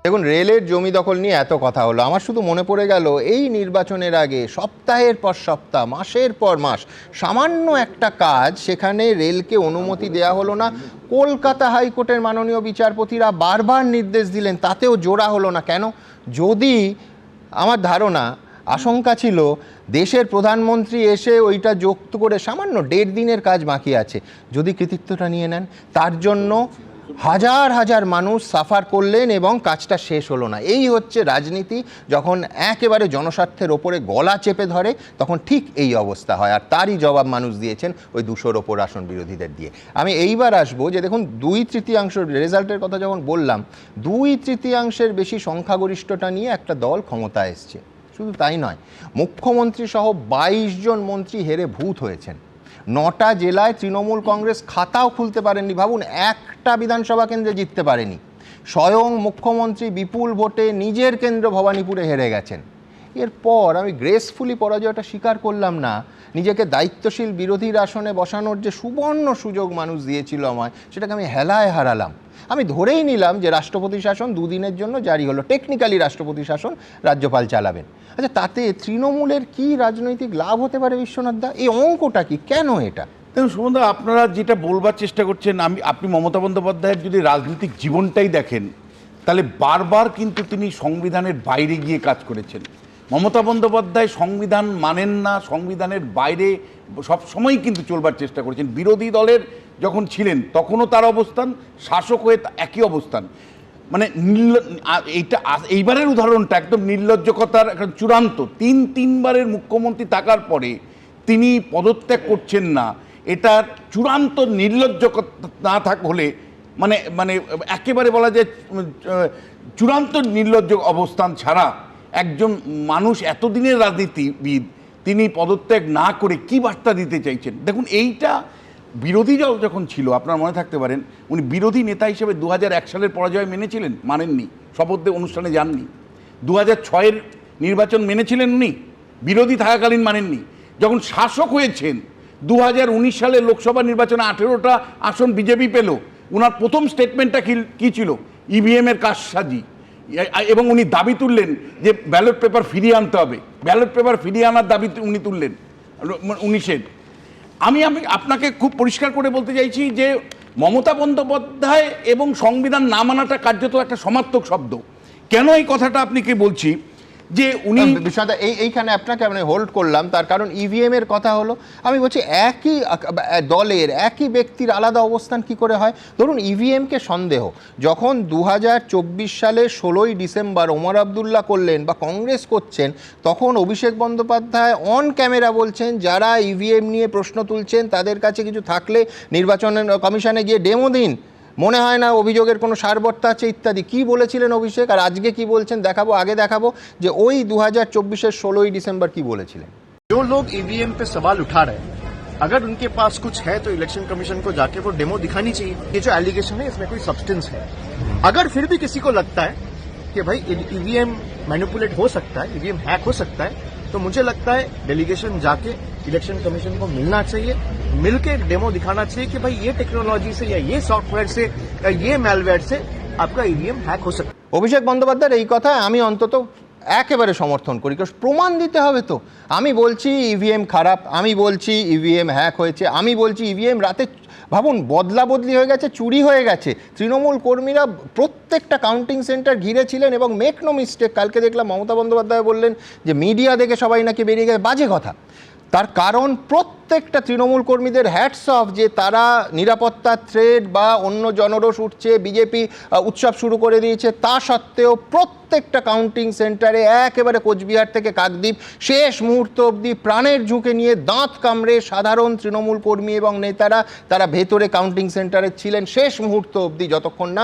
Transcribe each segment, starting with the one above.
দেখুন, রেলের জমি দখল নিয়ে এত কথা হলো, আমার শুধু মনে পড়ে গেল এই নির্বাচনের আগে সপ্তাহের পর সপ্তাহ, মাসের পর মাস সামান্য একটা কাজ, সেখানে রেলকে অনুমতি দেয়া হলো না। কলকাতা হাইকোর্টের মাননীয় বিচারপতিরা বারবার নির্দেশ দিলেন, তাতেও জোড়া হলো না। কেন? যদি আমার ধারণা, আশঙ্কা ছিল দেশের প্রধানমন্ত্রী এসে ওইটা যুক্ত করে সামান্য 1.5 দিনের কাজ বাকি আছে, যদি কৃতিত্বটা নিয়ে নেন, তার জন্য হাজার হাজার মানুষ সাফার করলেন এবং কাজটা শেষ হলো না। এই হচ্ছে রাজনীতি, যখন একেবারে জনস্বার্থের ওপরে গলা চেপে ধরে তখন ঠিক এই অবস্থা হয়। আর তারই জবাব মানুষ দিয়েছেন ওই 200-র ওপর আসন বিরোধীদের দিয়ে। আমি এইবার আসবো যে দেখুন, 2/3 রেজাল্টের কথা যখন বললাম, 2/3 বেশি সংখ্যাগরিষ্ঠতা নিয়ে একটা দল ক্ষমতায় এসছে। শুধু তাই নয়, মুখ্যমন্ত্রী সহ 22 জন মন্ত্রী হেরে ভূত হয়েছেন। 9টা জেলায় তৃণমূল কংগ্রেস খাতাও খুলতে পারেননি। ভাবুন, একটা বিধানসভা কেন্দ্রে জিততে পারেনি। স্বয়ং মুখ্যমন্ত্রী বিপুল ভোটে নিজের কেন্দ্র ভবানীপুরে হেরে গেছেন। এরপর আমি গ্রেসফুলি পরাজয়টা স্বীকার করলাম না, নিজেকে দায়িত্বশীল বিরোধীর আসনে বসানোর যে সুবর্ণ সুযোগ মানুষ দিয়েছিল আমায়, সেটাকে আমি হেলায় হারালাম। আমি ধরেই নিলাম যে রাষ্ট্রপতি শাসন 2 দিনের জন্য জারি হলো, টেকনিক্যালি রাষ্ট্রপতি শাসন রাজ্যপাল চালাবেন। আচ্ছা, তাতে তৃণমূলের কি রাজনৈতিক লাভ হতে পারে বিশ্বনাথ দা? এই অঙ্কটা কি? কেন এটা? দেখুন সুমনদা, আপনারা যেটা বলবার চেষ্টা করছেন, আপনি মমতা বন্দ্যোপাধ্যায়ের যদি রাজনৈতিক জীবনটাই দেখেন, তাহলে বারবার কিন্তু তিনি সংবিধানের বাইরে গিয়ে কাজ করেছেন। মমতা বন্দ্যোপাধ্যায় সংবিধান মানেন না, সংবিধানের বাইরে সব সময় কিন্তু চলবার চেষ্টা করেছেন। বিরোধী দলের যখন ছিলেন তখনও তার অবস্থান, শাসক হয়ে একই অবস্থান। মানে এইবারের উদাহরণটা একদম নির্লজ্জকতার একদম চূড়ান্ত। তিনবারের মুখ্যমন্ত্রী থাকার পরে তিনি পদত্যাগ করছেন না, এটার চূড়ান্ত নির্লজ্জকতা না হলে মানে মানে একেবারে বলা যায় চূড়ান্ত নির্লজ্জ অবস্থান ছাড়া একজন মানুষ, এতদিনের রাজনীতিবিদ, তিনি পদত্যাগ না করে কি বার্তা দিতে চাইছেন? দেখুন, এইটা বিরোধী দল যখন ছিল, আপনার মনে থাকতে পারেন, উনি বিরোধী নেতা হিসেবে 2001 সালের পরাজয় মেনেছিলেন, মানেননি, শপথ অনুষ্ঠানে যাননি। 2006-এর নির্বাচন মেনেছিলেন উনি, বিরোধী থাকাকালীন মানেননি। যখন শাসক হয়েছেন 2019 সালের লোকসভা নির্বাচনে 18টা আসন বিজেপি পেল, ওনার প্রথম স্টেটমেন্টটা কি ছিল? ইভিএমের কারসাজি। এবং উনি দাবি তুললেন যে ব্যালট পেপার ফিরিয়ে আনতে হবে। ব্যালট পেপার ফিরিয়ে আনার দাবি উনি তুললেন 19-এর। আমি আপনাকে খুব পরিষ্কার করে বলতে চাইছি যে মমতা বন্দ্যোপাধ্যায় এবং সংবিধান না মানাটা কার্যত একটা সমার্থক শব্দ। কেন এই কথাটা আপনাকে বলছি যে উনি বিষয়টা এইখানে আপনাকে আমি হোল্ড করলাম, তার কারণ ইভিএম এর কথা হলো। আমি বলছি একই দলের একই ব্যক্তির আলাদা অবস্থান কি করে হয়? ধরুন, ইভিএমকে সন্দেহ যখন 2024 সালে 16ই ডিসেম্বর ওমর আবদুল্লাহ করলেন বা কংগ্রেস করছেন, তখন অভিষেক বন্দ্যোপাধ্যায় অন ক্যামেরা বলছেন যারা ইভিএম নিয়ে প্রশ্ন তুলছেন তাদের কাছে কিছু থাকলে নির্বাচন কমিশনে গিয়ে ডেমো দিন, মনে হয় না অভিযোগের কোনো সারবর্তা আছে ইত্যাদি। কি বলেছিলেন অভিষেক, আর আজকে কি বলছেন দেখাবো। আগে দেখাবো যে ওই 2024-এর 16ই ডিসেম্বর কি বলেছিলেন। जो लोग ईवीएम पे सवाल उठा रहे हैं, अगर उनके पास कुछ है तो इलेक्शन कमीशन को जाके वो डेमो दिखानी चाहिए। ये जो एलिगेशन है इसमें कोई सब्सटेंस है। अगर फिर भी किसी को लगता है कि भाई ईवीएम मैनिपुलेट हो सकता है, ईवीएम हैक हो सकता है, तो मुझे लगता है डेलीगेशन जाके इलेक्शन कमीशन को मिलना चाहिए, मिलके डेमो दिखाना चाहिए कि भाई ये टेक्नोलॉजी से या ये सॉफ्टवेयर से या ये मैलवेयर से आपका ईवीएम हैक हो सकता है। অভিষেক বন্দ্যোপাধ্যায়ের এই কথা আমি অন্তত একেবারে সমর্থন করি, কারণ প্রমাণ দিতে হবে তো। আমি বলছি ইভিএম খারাপ, আমি বলছি ইভিএম হ্যাক হয়েছে, আমি বলছি ইভিএম রাতে ভাবুন বদলা বদলি হয়ে গেছে, চুরি হয়ে গেছে। তৃণমূল কর্মীরা প্রত্যেকটা কাউন্টিং সেন্টার ঘিরে ছিলেন এবং মেক নো মিস্টেক, কালকে দেখলাম মমতা বন্দ্যোপাধ্যায় বললেন যে মিডিয়া দেখে সবাই নাকি বেরিয়ে গেছে। বাজে কথা। তার কারণ প্রত্যেকটা তৃণমূল কর্মীদের হ্যাটস অফ যে তারা নিরাপত্তার থ্রেড বা অন্য জনরোষ উঠছে, বিজেপি উৎসব শুরু করে দিয়েছে, তা সত্ত্বেও প্রত্যেকটা কাউন্টিং সেন্টারে একেবারে কোচবিহার থেকে কাকদ্বীপ শেষ মুহূর্ত অবধি প্রাণের ঝুঁকে নিয়ে দাঁত কামড়ে সাধারণ তৃণমূল কর্মী এবং নেতারা তারা ভেতরে কাউন্টিং সেন্টারে ছিলেন শেষ মুহূর্ত অবধি, যতক্ষণ না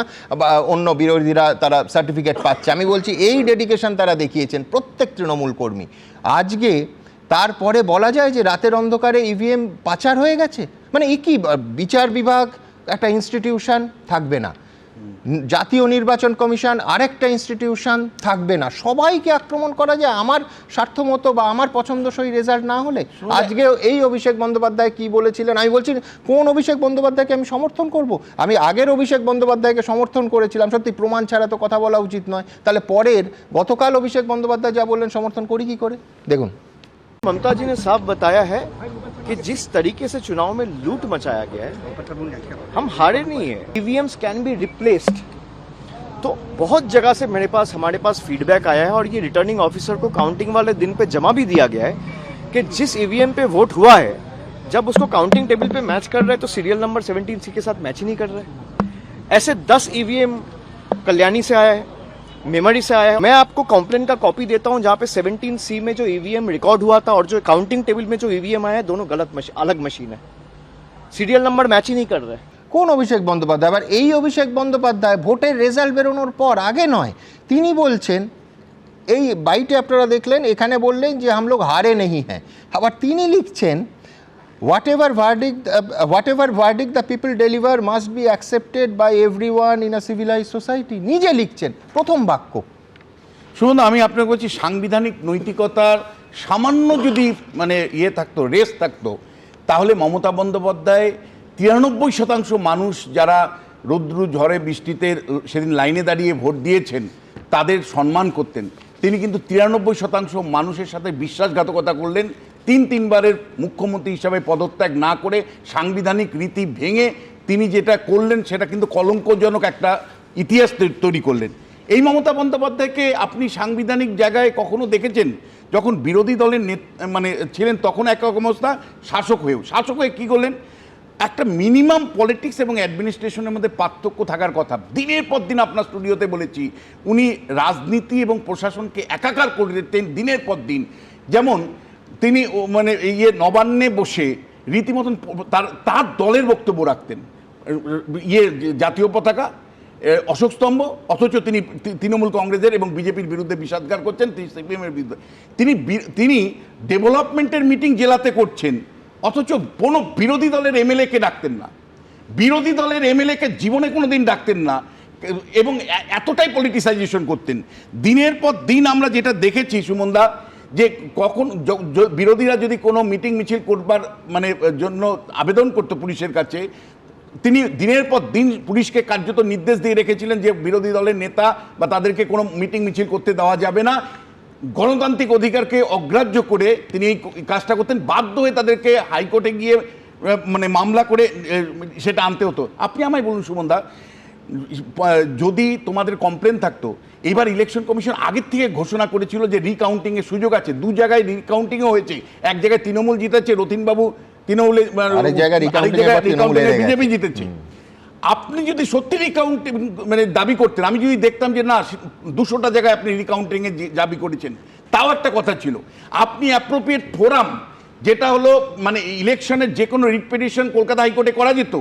অন্য বিরোধীরা তারা সার্টিফিকেট পাচ্ছে। আমি বলছি এই ডেডিকেশন তারা দেখিয়েছেন প্রত্যেক তৃণমূল কর্মী। আজকে তারপরে বলা যায় যে রাতের অন্ধকারে ইভিএম পাচার হয়ে গেছে। মানে এই কি বিচার বিভাগ একটা ইনস্টিটিউশন থাকবে না? জাতীয় নির্বাচন কমিশন আরেকটা ইনস্টিটিউশন থাকবে না, সবাইকে আক্রমণ করা যায় আমার স্বার্থ মতো বা আমার পছন্দসই রেজাল্ট না হলে। আজকে এই অভিষেক বন্দ্যোপাধ্যায় কি বলেছিলেন, আমি বলছি কোন অভিষেক বন্দ্যোপাধ্যায়কে আমি সমর্থন করব? আমি আগের অভিষেক বন্দ্যোপাধ্যায়কে সমর্থন করেছিলাম, সত্যি প্রমাণ ছাড়া তো কথা বলা উচিত নয়, তাহলে পরের গতকাল অভিষেক বন্দ্যোপাধ্যায় যা বললেন সমর্থন করি কি করে? দেখুন, ममता जी ने साफ बताया है कि जिस तरीके से चुनाव में लूट मचाया गया है, हम हारे नहीं है। EVMs can be replaced. तो बहुत जगह से हमारे पास फीडबैक आया है और ये रिटर्निंग ऑफिसर को काउंटिंग वाले दिन पे जमा भी दिया गया है कि जिस ईवीएम पे वोट हुआ है, जब उसको काउंटिंग टेबल पे मैच कर रहे हैं तो सीरियल नंबर 17C के साथ मैच ही नहीं कर रहे। ऐसे 10 ईवीएम कल्याणी से आया है, मेमोरी से आया है। मैं आपको कंप्लेंट का कॉपी देता हूं जहां पे 17C में जो ईवीएम रिकॉर्ड हुआ था और जो काउंटिंग टेबल में जो ईवीएम आया है, दोनों अलग मशीन है, सीरियल नंबर मैच ही नहीं कर रहे। কোন অভিষেক বন্দ্যোপাধ্যায়? আবার এই অভিষেক বন্দ্যোপাধ্যায় ভোটের রেজাল্ট বেরোনোর পর, আগে নয়, তিনি বলছেন, এই বাইটে আপনারা দেখলেন, এখানে বললেন যে হাম লোগ হারে নেই হ্যাঁ, আবার তিনি লিখছেন whatever verdict the people deliver must be accepted by everyone in a civilized society, নিজে লিখছেন প্রথম বাক্য। শুনুন, আমি আপনাকে বলছি, সাংবিধানিক নৈতিকতার সামান্য যদি মানে থাকতো, রেস থাকতো, তাহলে মমতা বন্দ্যোপাধ্যায় 93% মানুষ যারা রৌদ্র ঝড়ে বৃষ্টিতে সেদিন লাইনে দাঁড়িয়ে ভোট দিয়েছেন তাদের সম্মান করতেন। তিনি কিন্তু 93% মানুষের সাথে বিশ্বাসঘাতকতা করলেন। তিনবারের মুখ্যমন্ত্রী হিসাবে পদত্যাগ না করে সাংবিধানিক রীতি ভেঙে তিনি যেটা করলেন সেটা কিন্তু কলঙ্কজনক একটা ইতিহাস তৈরি করলেন। এই মমতা বন্দ্যোপাধ্যায়কে আপনি সাংবিধানিক জায়গায় কখনো দেখেছেন? যখন বিরোধী দলের মানে ছিলেন তখন একরকম অবস্থা, শাসক হয়ে কী করলেন? একটা মিনিমাম পলিটিক্স এবং অ্যাডমিনিস্ট্রেশনের মধ্যে পার্থক্য থাকার কথা। দিনের পর দিন আপনার স্টুডিওতে বলেছি, উনি রাজনীতি এবং প্রশাসনকে একাকার করে দিতেন দিনের পর দিন। যেমন তিনি মানে নবান্নে বসে রীতিমতন তার দলের বক্তব্য রাখতেন, জাতীয় পতাকা, অশোক স্তম্ভ, অথচ তিনি তৃণমূল কংগ্রেসের এবং বিজেপির বিরুদ্ধে বিষাদগার করছেন, সিপিএমের বিরুদ্ধে। তিনি ডেভেলপমেন্টের মিটিং জেলাতে করছেন, অথচ কোনো বিরোধী দলের এমএলএকে ডাকতেন না, বিরোধী দলের এমএলএকে জীবনে কোনো দিন ডাকতেন না, এবং এতটাই পলিটিসাইজেশন করতেন। দিনের পর দিন আমরা যেটা দেখেছি সুমনদা, যে কখন বিরোধীরা যদি কোনো মিটিং মিছিল করবার মানে জন্য আবেদন করতো পুলিশের কাছে, তিনি দিনের পর দিন পুলিশকে কার্যত নির্দেশ দিয়ে রেখেছিলেন যে বিরোধী দলের নেতা বা তাদেরকে কোনো মিটিং মিছিল করতে দেওয়া যাবে না। গণতান্ত্রিক অধিকারকে অগ্রাহ্য করে তিনি এই কাজটা করতেন। বাধ্য হয়ে তাদেরকে হাইকোর্টে গিয়ে মানে মামলা করে সেটা আনতে হতো। আপনি আমায় বলুন সুমনদা, যদি তোমাদের কমপ্লেন থাকতো, এবার ইলেকশন কমিশন আগের থেকে ঘোষণা করেছিল যে রিকাউন্টিংয়ের সুযোগ আছে, 2 জায়গায় রিকাউন্টিংও হয়েছে, এক জায়গায় তৃণমূল জিতেছে, রতিনবাবু তৃণমূলে, বিজেপি জিতেছে। আপনি যদি সত্যি রিকাউন্টিং মানে দাবি করতেন, আমি যদি দেখতাম যে না 200টা জায়গায় আপনি রিকাউন্টিংয়ে দাবি করেছেন, তাও একটা কথা ছিল। আপনি অ্যাপ্রোপ্রিয়েট ফোরাম, যেটা হলো মানে ইলেকশনের যে কোনো রিট পিটিশন কলকাতা হাইকোর্টে করা যেত,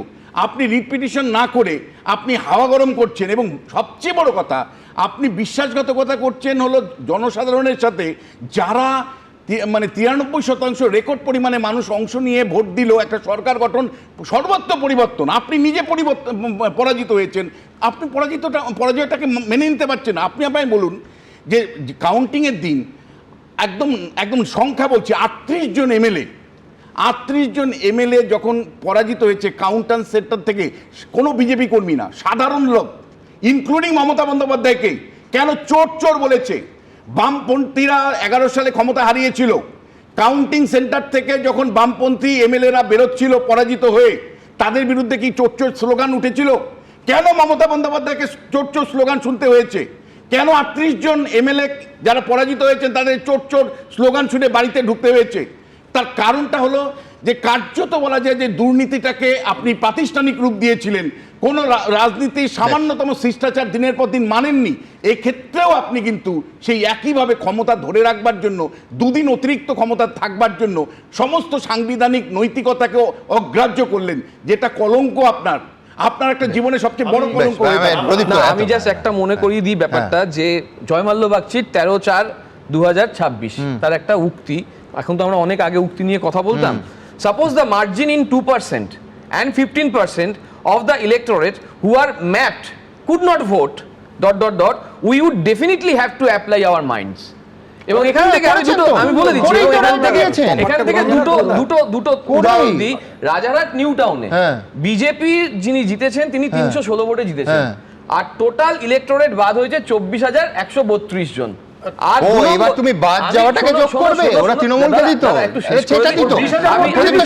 আপনি রিট পিটিশন না করে আপনি হাওয়া গরম করছেন, এবং সবচেয়ে বড় কথা আপনি বিশ্বাসঘাতকতা করছেন হলো জনসাধারণের সাথে, যারা মানে 93% রেকর্ড পরিমাণে মানুষ অংশ নিয়ে ভোট দিল একটা সরকার গঠন, সর্বত্র পরিবর্তন। আপনি নিজে পরাজিত হয়েছেন, আপনি পরাজয়টাকে মেনে নিতে পারছেন না। আপনি আমায় বলুন যে কাউন্টিংয়ের দিন একদম সংখ্যা বলছি, 38 জন এমএলএ, 38 জন এমএলএ যখন পরাজিত হয়েছে কাউন্টার সেন্টার থেকে, কোনো বিজেপি কর্মী না, সাধারণ লোক, ইনক্লুডিং মমতা বন্দ্যোপাধ্যায়কে কেন চোর বলেছে। বামপন্থীরা 11 সালে ক্ষমতা হারিয়েছিল, কাউন্টিং সেন্টার থেকে যখন বামপন্থী এমএলএরা বেরোচ্ছিল পরাজিত হয়ে, তাদের বিরুদ্ধে কি চোর স্লোগান উঠেছিল? কেন মমতা বন্দ্যোপাধ্যায়কে চোর স্লোগান শুনতে হয়েছে? কেন 38 জন এমএলএ যারা পরাজিত হয়েছেন তাদের চোর স্লোগান শুনে বাড়িতে ঢুকতে হয়েছে? তার কারণটা হলো যে কার্যত বলা যায় যে দুর্নীতিটাকে আপনি প্রাতিষ্ঠানিক রূপ দিয়েছিলেন, কোনো রাজনীতির সামান্যতম শিষ্টাচার দিনের পর দিন মানেননি। এই ক্ষেত্রেও আপনি কিন্তু সেই একইভাবে ক্ষমতা ধরে রাখবার জন্য, 2 দিন অতিরিক্ত ক্ষমতা থাকবার জন্য সমস্ত সাংবিধানিক নৈতিকতাকেও অগ্রাহ্য করলেন, যেটা কলঙ্ক আপনার একটা জীবনে সবচেয়ে বড় কলঙ্ক। আমি জাস্ট একটা মনে করিয়ে দিই ব্যাপারটা, যে জয়মাল্য বাগচির 13/4/2026 তার একটা উক্তি, এখন তো আমরা অনেক আগে উক্তি নিয়ে কথা বলতাম। Suppose the margin in 2% and 15% of the electorate who are mapped could not vote ... we would definitely have to apply our minds. এবং এখান থেকে আমি বলে দিচ্ছি, এখান থেকে দুটো উদাহরণ দিই। রাজারহাট নিউ টাউনে বিজেপি যিনি জিতেছেন তিনি 316 ভোটে জিতেছেন, আর টোটাল ইলেক্টোরেট বাদ হয়েছে 24,132 জন। আর এবার তুমি বাদ যাওয়াটাকে যোগ করবে, ওরা তৃণমূলকে দিত, সেটা দিত,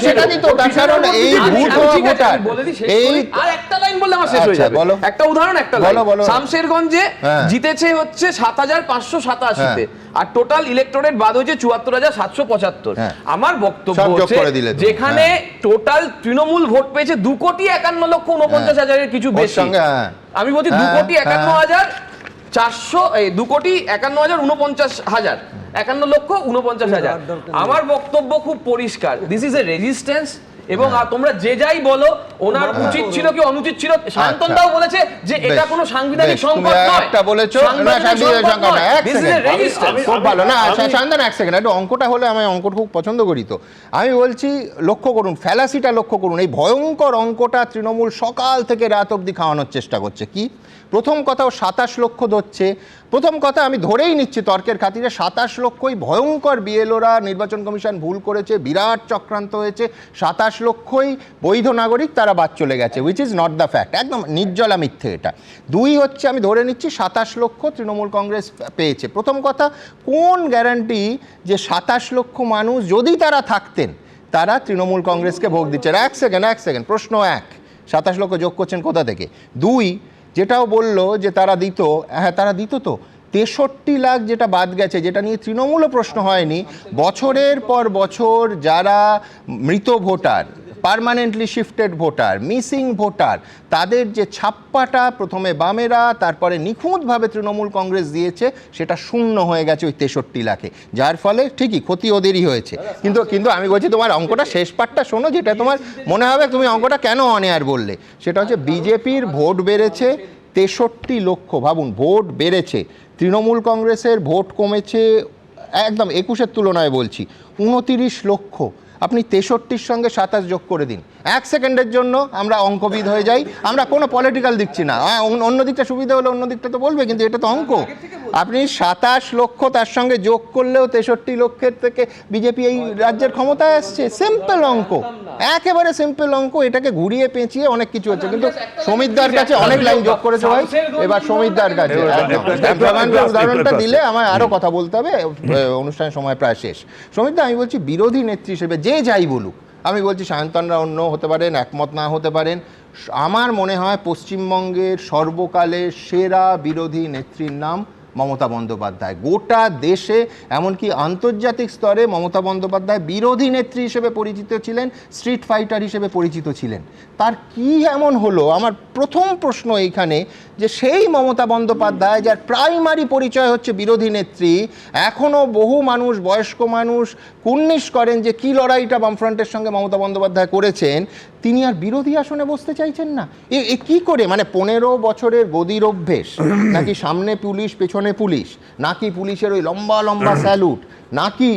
সেটা দিত, তার কারণ এই ভোট ভোটার এই আর একটা লাইন বললে আমার শেষ হয়ে যাবে। একটা উদাহরণ, একটা লাইন। শামশেরগঞ্জে জিতেছে হচ্ছে 7,587 তে, আর টোটাল ইলেক্টোরেট বাদ হয়েছে 74,775। আমার বক্তব্য হচ্ছে যেখানে টোটাল তৃণমূল ভোট পেয়েছে 2,51,49,000 কিছু বেশি, আমি বলছি 2,51,000 আমার বক্তব্য খুব পরিষ্কার, দিস ইজ এ রেজিস্ট্যান্স। এবং তোমরা যে যাই বলো, ওনার উচিত ছিল কি অনুচিত ছিল, শান্তনদাও বলেছে যে এটা কোনো সাংবিধানিক সংকট নয়, একটা বলেছো না সাংবিধানিক সংকট না। এক সেকেন্ড, খুব ভালো না শান্তন, এক সেকেন্ড, একটু অঙ্কটা হলে আমি অঙ্ক খুব পছন্দ করি, তো আমি বলছি লক্ষ্য করুন, ফ্যালাসিটা লক্ষ্য করুন, এই ভয়ঙ্কর অঙ্কটা তৃণমূল সকাল থেকে রাত অবধি খাওয়ানোর চেষ্টা করছে। কি প্রথম কথা, ও 27 লক্ষ ধরছে। প্রথম কথা আমি ধরেই নিচ্ছি তর্কের খাতিরে 27 লক্ষই ভয়ঙ্কর, বিএলওরা নির্বাচন কমিশন ভুল করেছে, বিরাট চক্রান্ত হয়েছে, 27 লক্ষই বৈধ নাগরিক, তারা বাদ চলে গেছে, which is not the fact, একদম নির্জলা মিথ্যে এটা। দুই হচ্ছে আমি ধরে নিচ্ছি 27 লক্ষ তৃণমূল কংগ্রেস পেয়েছে। প্রথম কথা, কোন গ্যারান্টি যে 27 লক্ষ মানুষ যদি তারা থাকতেন তারা তৃণমূল কংগ্রেসকে ভোট দিচ্ছেন? এক সেকেন্ড, প্রশ্ন এক, 27 লক্ষ যোগ করছেন কোথা থেকে? দুই, যেটাও বললো যে তারা দিত, হ্যাঁ তারা দিত, তো 63 লাখ যেটা বাদ গেছে, যেটা নিয়ে তৃণমূলও প্রশ্ন হয়নি, বছরের পর বছর যারা মৃত voter, permanently shifted voter, missing voter, তাদের যে ছাপ্পাটা প্রথমে বামেরা তারপরে নিখুঁতভাবে তৃণমূল কংগ্রেস দিয়েছে, সেটা শূন্য হয়ে গেছে ওই 63 লাখে, যার ফলে ঠিকই ক্ষতি ওদেরই হয়েছে। কিন্তু আমি বলছি তোমার অঙ্কটা শেষ পার্টটা শোনো, যেটা তোমার মনে হবে তুমি অঙ্কটা কেন অনেয়ার বললে, সেটা হচ্ছে বিজেপির ভোট বেড়েছে 63 লক্ষ, ভাবুন ভোট বেড়েছে, তৃণমূল কংগ্রেসের ভোট কমেছে একদম 21-এর তুলনায় বলছি 29 লক্ষ। আপনি 63-র সঙ্গে 27 যোগ করে দিন, এক সেকেন্ডের জন্য আমরা অঙ্কবিদ হয়ে যাই, আমরা কোনো পলিটিক্যাল দিচ্ছি না, অন্য দিকটা সুবিধা হলে অন্য দিকটা তো বলবে, কিন্তু এটা তো অঙ্ক। আপনি 27 লক্ষ তার সঙ্গে যোগ করলেও 63 লক্ষের থেকে বিজেপি এই রাজ্যের ক্ষমতায় আসছে, সিম্পল অঙ্ক, একেবারে সিম্পল অঙ্ক, এটাকে ঘুরিয়ে পেঁচিয়ে অনেক কিছু হচ্ছে। কিন্তু সমীরদার কাছে অনেক লাইন যোগ করেছে ভাই, এবার সমীরদার কাছে উদাহরণটা দিলে আমায় আরও কথা বলতে হবে, অনুষ্ঠানের সময় প্রায় শেষ। সমীরদা, আমি বলছি বিরোধী নেত্রী হিসেবে যে যাই বলুক, আমি বলছি সায়ন্তনরা অন্য হতে পারেন, একমত না হতে পারেন, আমার মনে হয় পশ্চিমবঙ্গের সর্বকালের সেরা বিরোধী নেত্রীর নাম মমতা বন্দ্যোপাধ্যায়। গোটা দেশে এমনকি আন্তর্জাতিক স্তরে মমতা বন্দ্যোপাধ্যায় বিরোধী নেত্রী হিসেবে পরিচিত ছিলেন, স্ট্রিট ফাইটার হিসেবে পরিচিত ছিলেন। তার কি এমন হলো, আমার প্রথম প্রশ্ন এইখানে, যে সেই মমতা বন্দ্যোপাধ্যায় যার প্রাইমারি পরিচয় হচ্ছে বিরোধী নেত্রী, এখনও বহু মানুষ, বয়স্ক মানুষ কুর্নিশ করেন যে কি লড়াইটা বামফ্রন্টের সঙ্গে মমতা বন্দ্যোপাধ্যায় করেছেন, তিনি আর বিরোধী আসনে বসতে চাইছেন না। এ কি করে, মানে 15 বছরের গদির অভ্যেস, নাকি সামনে পুলিশ পেছনে পুলিশ, নাকি পুলিশের ওই লম্বা লম্বা স্যালুট, নাকি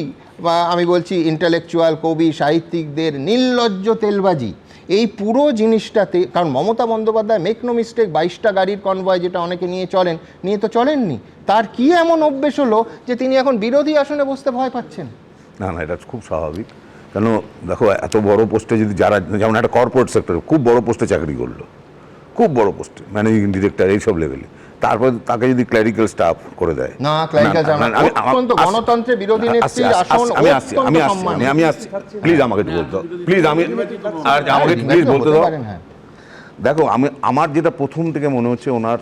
আমি বলছি ইন্টেলেকচুয়াল কবি সাহিত্যিকদের নির্লজ্জ তেলবাজি, এই পুরো জিনিসটাতে, কারণ Mamata Bandyopadhyay make no mistake 22টা গাড়ির কনভয় যেটা অনেকে নিয়ে তো চলেননি, তার কি এমন অভ্যেস হলো যে তিনি এখন বিরোধী আসনে বসতে ভয় পাচ্ছেন? না, এটা খুব স্বাভাবিক, কেন দেখো এত বড় পোস্টে যদি যারা, যেমন একটা কর্পোরেট সেক্টরে খুব বড় পোস্টে চাকরি করলো, খুব বড় পোস্টে ম্যানেজিং ডিরেক্টর এইসব লেভেলে, তারপর তাকে যদি ক্লারিক্যাল স্টাফ করে দেয়, না ক্লারিক্যাল অত্যন্ত গণতন্ত্রের বিরোধী নেত্রীর আসন, আমি আসছি প্লিজ আমাকে একটু বলতে দাও, প্লিজ আমাকে প্লিজ বলতে দাও। দেখো আমার যেটা প্রথম থেকে মনে হচ্ছে, ওনার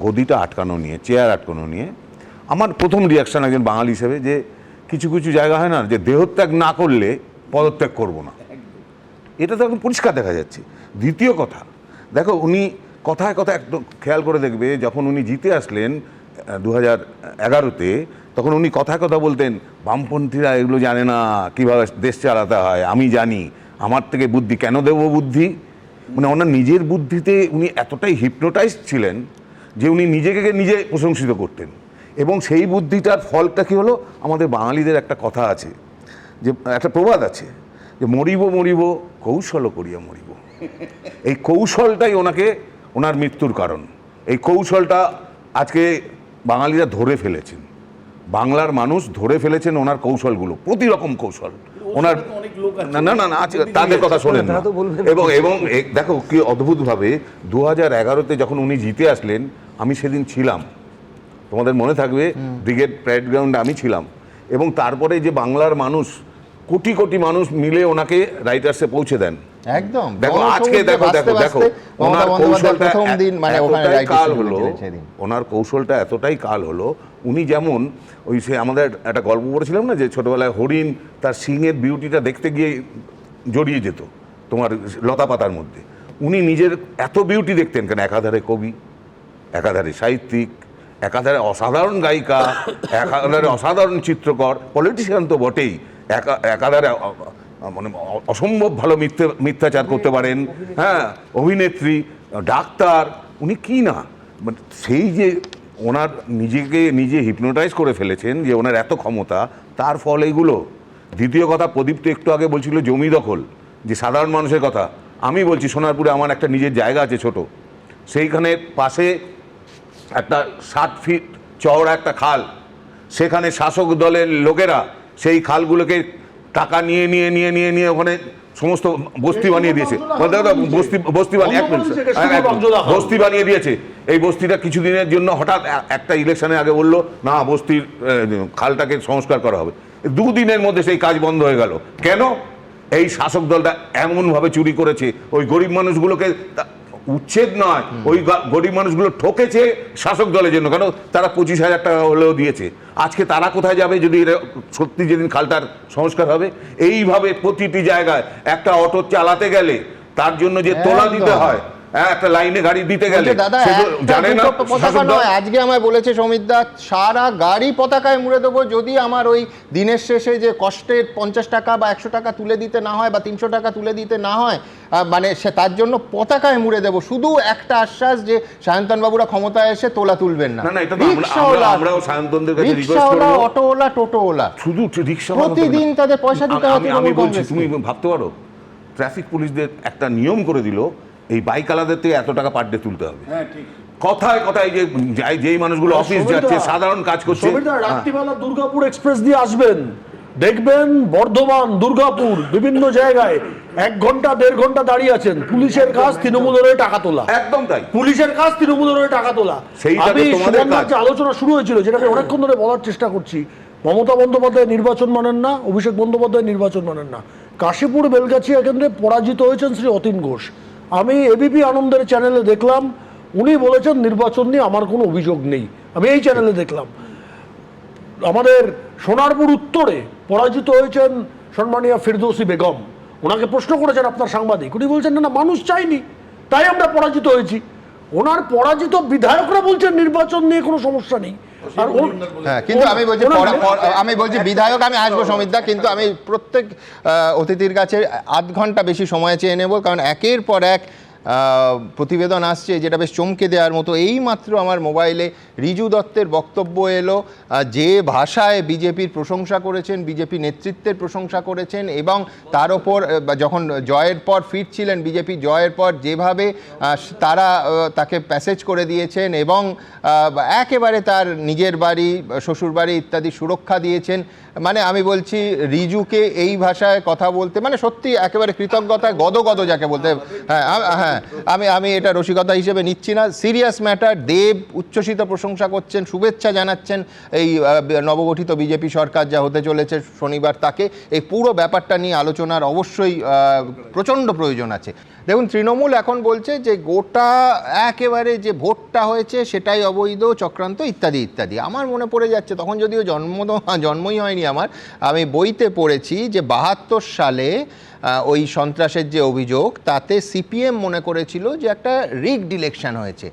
গদিটা আটকানো নিয়ে, চেয়ার আটকানো নিয়ে আমার প্রথম রিয়াকশন একজন বাঙালি হিসেবে, যে কিছু কিছু জায়গা হয় না যে দেহত্যাগ না করলে পদত্যাগ করব না, এটা তো একদম পরিষ্কার দেখা যাচ্ছে। দ্বিতীয় কথা, দেখো উনি কথায় কথায় একদম খেয়াল করে দেখবে, যখন উনি জিতে আসলেন 2011-তে, তখন উনি কথায় কথা বলতেন বামপন্থীরা এগুলো জানে না কীভাবে দেশ চালাতে হয়, আমি জানি, আমার থেকে বুদ্ধি কেন দেব বুদ্ধি, মানে ওনার নিজের বুদ্ধিতে উনি এতটাই হিপনোটাইজ ছিলেন যে উনি নিজেকে নিজে প্রশংসিত করতেন। এবং সেই বুদ্ধিটার ফলটা কী হলো, আমাদের বাঙালিদের একটা কথা আছে, যে একটা প্রবাদ আছে, যে মরিব মরিব কৌশল করিয়া মরিব, এই কৌশলটাই ওনার মৃত্যুর কারণ। এই কৌশলটা আজকে বাঙালিরা ধরে ফেলেছেন, বাংলার মানুষ ধরে ফেলেছেন ওনার কৌশলগুলো, প্রতি রকম কৌশল ওনার। না না না না আছে, তাদের কথা শোনেন না। এবং এবং দেখো কি অদ্ভুতভাবে 2011-তে যখন উনি জিতে আসলেন, আমি সেদিন ছিলাম, তোমাদের মনে থাকবে, ব্রিগেড প্যারেড গ্রাউন্ডে আমি ছিলাম। এবং তারপরে যে বাংলার মানুষ, কোটি কোটি মানুষ মিলে ওনাকে রাইটার্সে পৌঁছে দেন। একদম দেখো আজকে দেখো দেখো দেখো ওনার কৌশলটা এতটাই কাল হলো, ওনার কৌশলটা এতটাই কাল হলো, উনি যেমন ওই সে আমাদের একটা গল্প পড়েছিলাম না, যে ছোটবেলায় হরিণ তার সিংয়ের বিউটিটা দেখতে গিয়ে জড়িয়ে যেত তোমার লতা পাতার মধ্যে। উনি নিজের এত বিউটি দেখতেন কেন, একাধারে কবি, একাধারে সাহিত্যিক, একাধারে অসাধারণ গায়িকা, একাধারে অসাধারণ চিত্রকর, পলিটিশিয়ান তো বটেই, একাধারে মানে অসম্ভব ভালো মিথ্যাচার করতে পারেন, হ্যাঁ, অভিনেত্রী, ডাক্তার, উনি কি না, মানে সেই যে ওনার নিজেকে নিজে হিপনোটাইজ করে ফেলেছেন, যে ওনার এত ক্ষমতা, তার ফল এইগুলো। দ্বিতীয় কথা, প্রদীপ তো একটু আগে বলছিল জমি দখল, যে সাধারণ মানুষের কথা। আমি বলছি সোনারপুরে আমার একটা নিজের জায়গা আছে ছোট, সেইখানে পাশে একটা 60 ফিট চওড়া একটা খাল, সেখানে শাসক দলের লোকেরা সেই খালগুলোকে টাকা নিয়ে নিয়ে নিয়ে নিয়ে নিয়ে ওখানে সমস্ত বস্তি বানিয়ে দিয়েছে, বস্তি বানিয়ে বস্তি বানিয়ে দিয়েছে। এই বস্তিটা কিছুদিনের জন্য হঠাৎ একটা ইলেকশনের আগে বললো না, বস্তির খালটাকে সংস্কার করা হবে, 2 দিনের মধ্যে সেই কাজ বন্ধ হয়ে গেল। কেন? এই শাসক দলটা এমনভাবে চুরি করেছে, ওই গরিব মানুষগুলোকে উচ্ছেদ নয়, ওই গরিব মানুষগুলো ঠকেছে শাসক দলের জন্য, কেন তারা 25,000 টাকা হলেও দিয়েছে। আজকে তারা কোথায় যাবে যদি সত্যি যেদিন খালটার সংস্কার হবে? এইভাবে প্রতিটি জায়গায় একটা অটো চালাতে গেলে তার জন্য যে তোলা দিতে হয়, একটা লাইনে গাড়ি দিতে গেলে জানে না। আজকে আমায় বলেছে সমিতদা, সারা গাড়ি পতাকায় মুড়ে দেবো যদি আমার ওই দিনের শেষে যে কষ্টের 50 টাকা বা 100 টাকা তুলে দিতে না হয় বা 300 টাকা তুলে দিতে না হয়, মানে সে তার জন্য পতাকায় মুড়ে দেবো, শুধু একটা আশ্বাস যে সায়ন্তন বাবুরা ক্ষমতায় এসে তোলা তুলবেন না। আমরাও সায়ন্তনদের কাছে রিকোয়েস্ট করব, অটোওয়ালা, টোটোওয়ালা, শুধু রিকশা প্রতিদিন তাদের পয়সা দিতে হয়। আমি বলছি, তুমি ভাবতে পারো, ট্রাফিক পুলিশদের একটা নিয়ম করে দিল, এই বাইক আলাদের থেকে এত টাকা পার ডে তুলতে হবে। কথায় কথায় যে যেই মানুষগুলো অফিস যাচ্ছে, সাধারণ কাজ করছে, রাত্রিবেলা দুর্গাপুর এক্সপ্রেস দিয়ে আসবেন, দেখবেন বর্ধমান, দুর্গাপুর, বিভিন্ন জায়গায় 1 ঘন্টা 1.5 ঘন্টা দাঁড়িয়ে আছেন। পুলিশের কাজ তৃণমূলের হয়ে টাকা তোলা, একদম তাই, পুলিশের কাজ তৃণমূলের হয়ে টাকা তোলা। আমি সুমনদার যে আলোচনা শুরু হয়েছিল, যেটা আমি অনেকক্ষণ ধরে বলার চেষ্টা করছি, মমতা বন্দ্যোপাধ্যায় নির্বাচন মানেন না, অভিষেক বন্দ্যোপাধ্যায় নির্বাচন মানেন না। কাশীপুর বেলগাছিয়া কেন্দ্রে পরাজিত হয়েছেন শ্রী অতীন ঘোষ। আমি এবিপি আনন্দের চ্যানেলে দেখলাম, উনি বলেছেন নির্বাচন নিয়ে আমার কোনো অভিযোগ নেই। আমি এই চ্যানেলে দেখলাম। আমাদের সোনারপুর উত্তরে পরাজিত হয়েছেন সম্মানীয় ফিরদৌসী বেগম, ওনাকে প্রশ্ন করেছেন আপনার সাংবাদিক, উনি বলছেন না না, মানুষ চাইনি, তাই আমরা পরাজিত হয়েছি। ওনার পরাজিত বিধায়করা বলছেন নির্বাচন নিয়ে কোনো সমস্যা নেই। আর হ্যাঁ, কিন্তু আমি বলছি বিধায়ক, আমি আসবো সমিতদা, কিন্তু আমি প্রত্যেক অতিথির কাছে 1/2 ঘন্টা বেশি সময় চেয়ে নেব, কারণ একের পর এক প্রতিবেদন আসছে যেটা বেশ চমকে দেওয়ার মতো। এই মাত্র আমার মোবাইলে রিজু দত্তের বক্তব্য এলো, যে ভাষায় বিজেপির প্রশংসা করেছেন, বিজেপি নেতৃত্বের প্রশংসা করেছেন, এবং তার ওপর যখন জয়ের পর ফিরছিলেন, বিজেপি জয়ের পর যেভাবে তারা তাকে প্যাসেজ করে দিয়েছেন এবং একেবারে তার নিজের বাড়ি, শ্বশুর বাড়ি ইত্যাদি সুরক্ষা দিয়েছেন। মানে আমি বলছি রিজুকে এই ভাষায় কথা বলতে, মানে সত্যি একেবারে কৃতজ্ঞতায় গদগদ যাকে বলতে। হ্যাঁ, আমি এটা রসিকতা হিসেবে নিচ্ছি না, সিরিয়াস ম্যাটার। দেব উচ্ছ্বসিত প্রশংসা করছেন, শুভেচ্ছা জানাচ্ছেন এই নবগঠিত বিজেপি সরকার যা হতে চলেছে শনিবার, তাকে এই পুরো ব্যাপারটা নিয়ে আলোচনার অবশ্যই প্রচণ্ড প্রয়োজন আছে। দেখুন, তৃণমূল এখন বলছে যে গোটা একেবারে যে ভোটটা হয়েছে সেটাই অবৈধ, চক্রান্ত ইত্যাদি ইত্যাদি। আমার মনে পড়ে যাচ্ছে, তখন যদিও জন্মই হয়নি আমার, আমি বইতে পড়েছি যে 72 সালে ওই সন্ত্রাসের যে অভিযোগ, তাতে সিপিএম মনে করেছিল যে একটা রিগড ইলেকশন হয়েছে।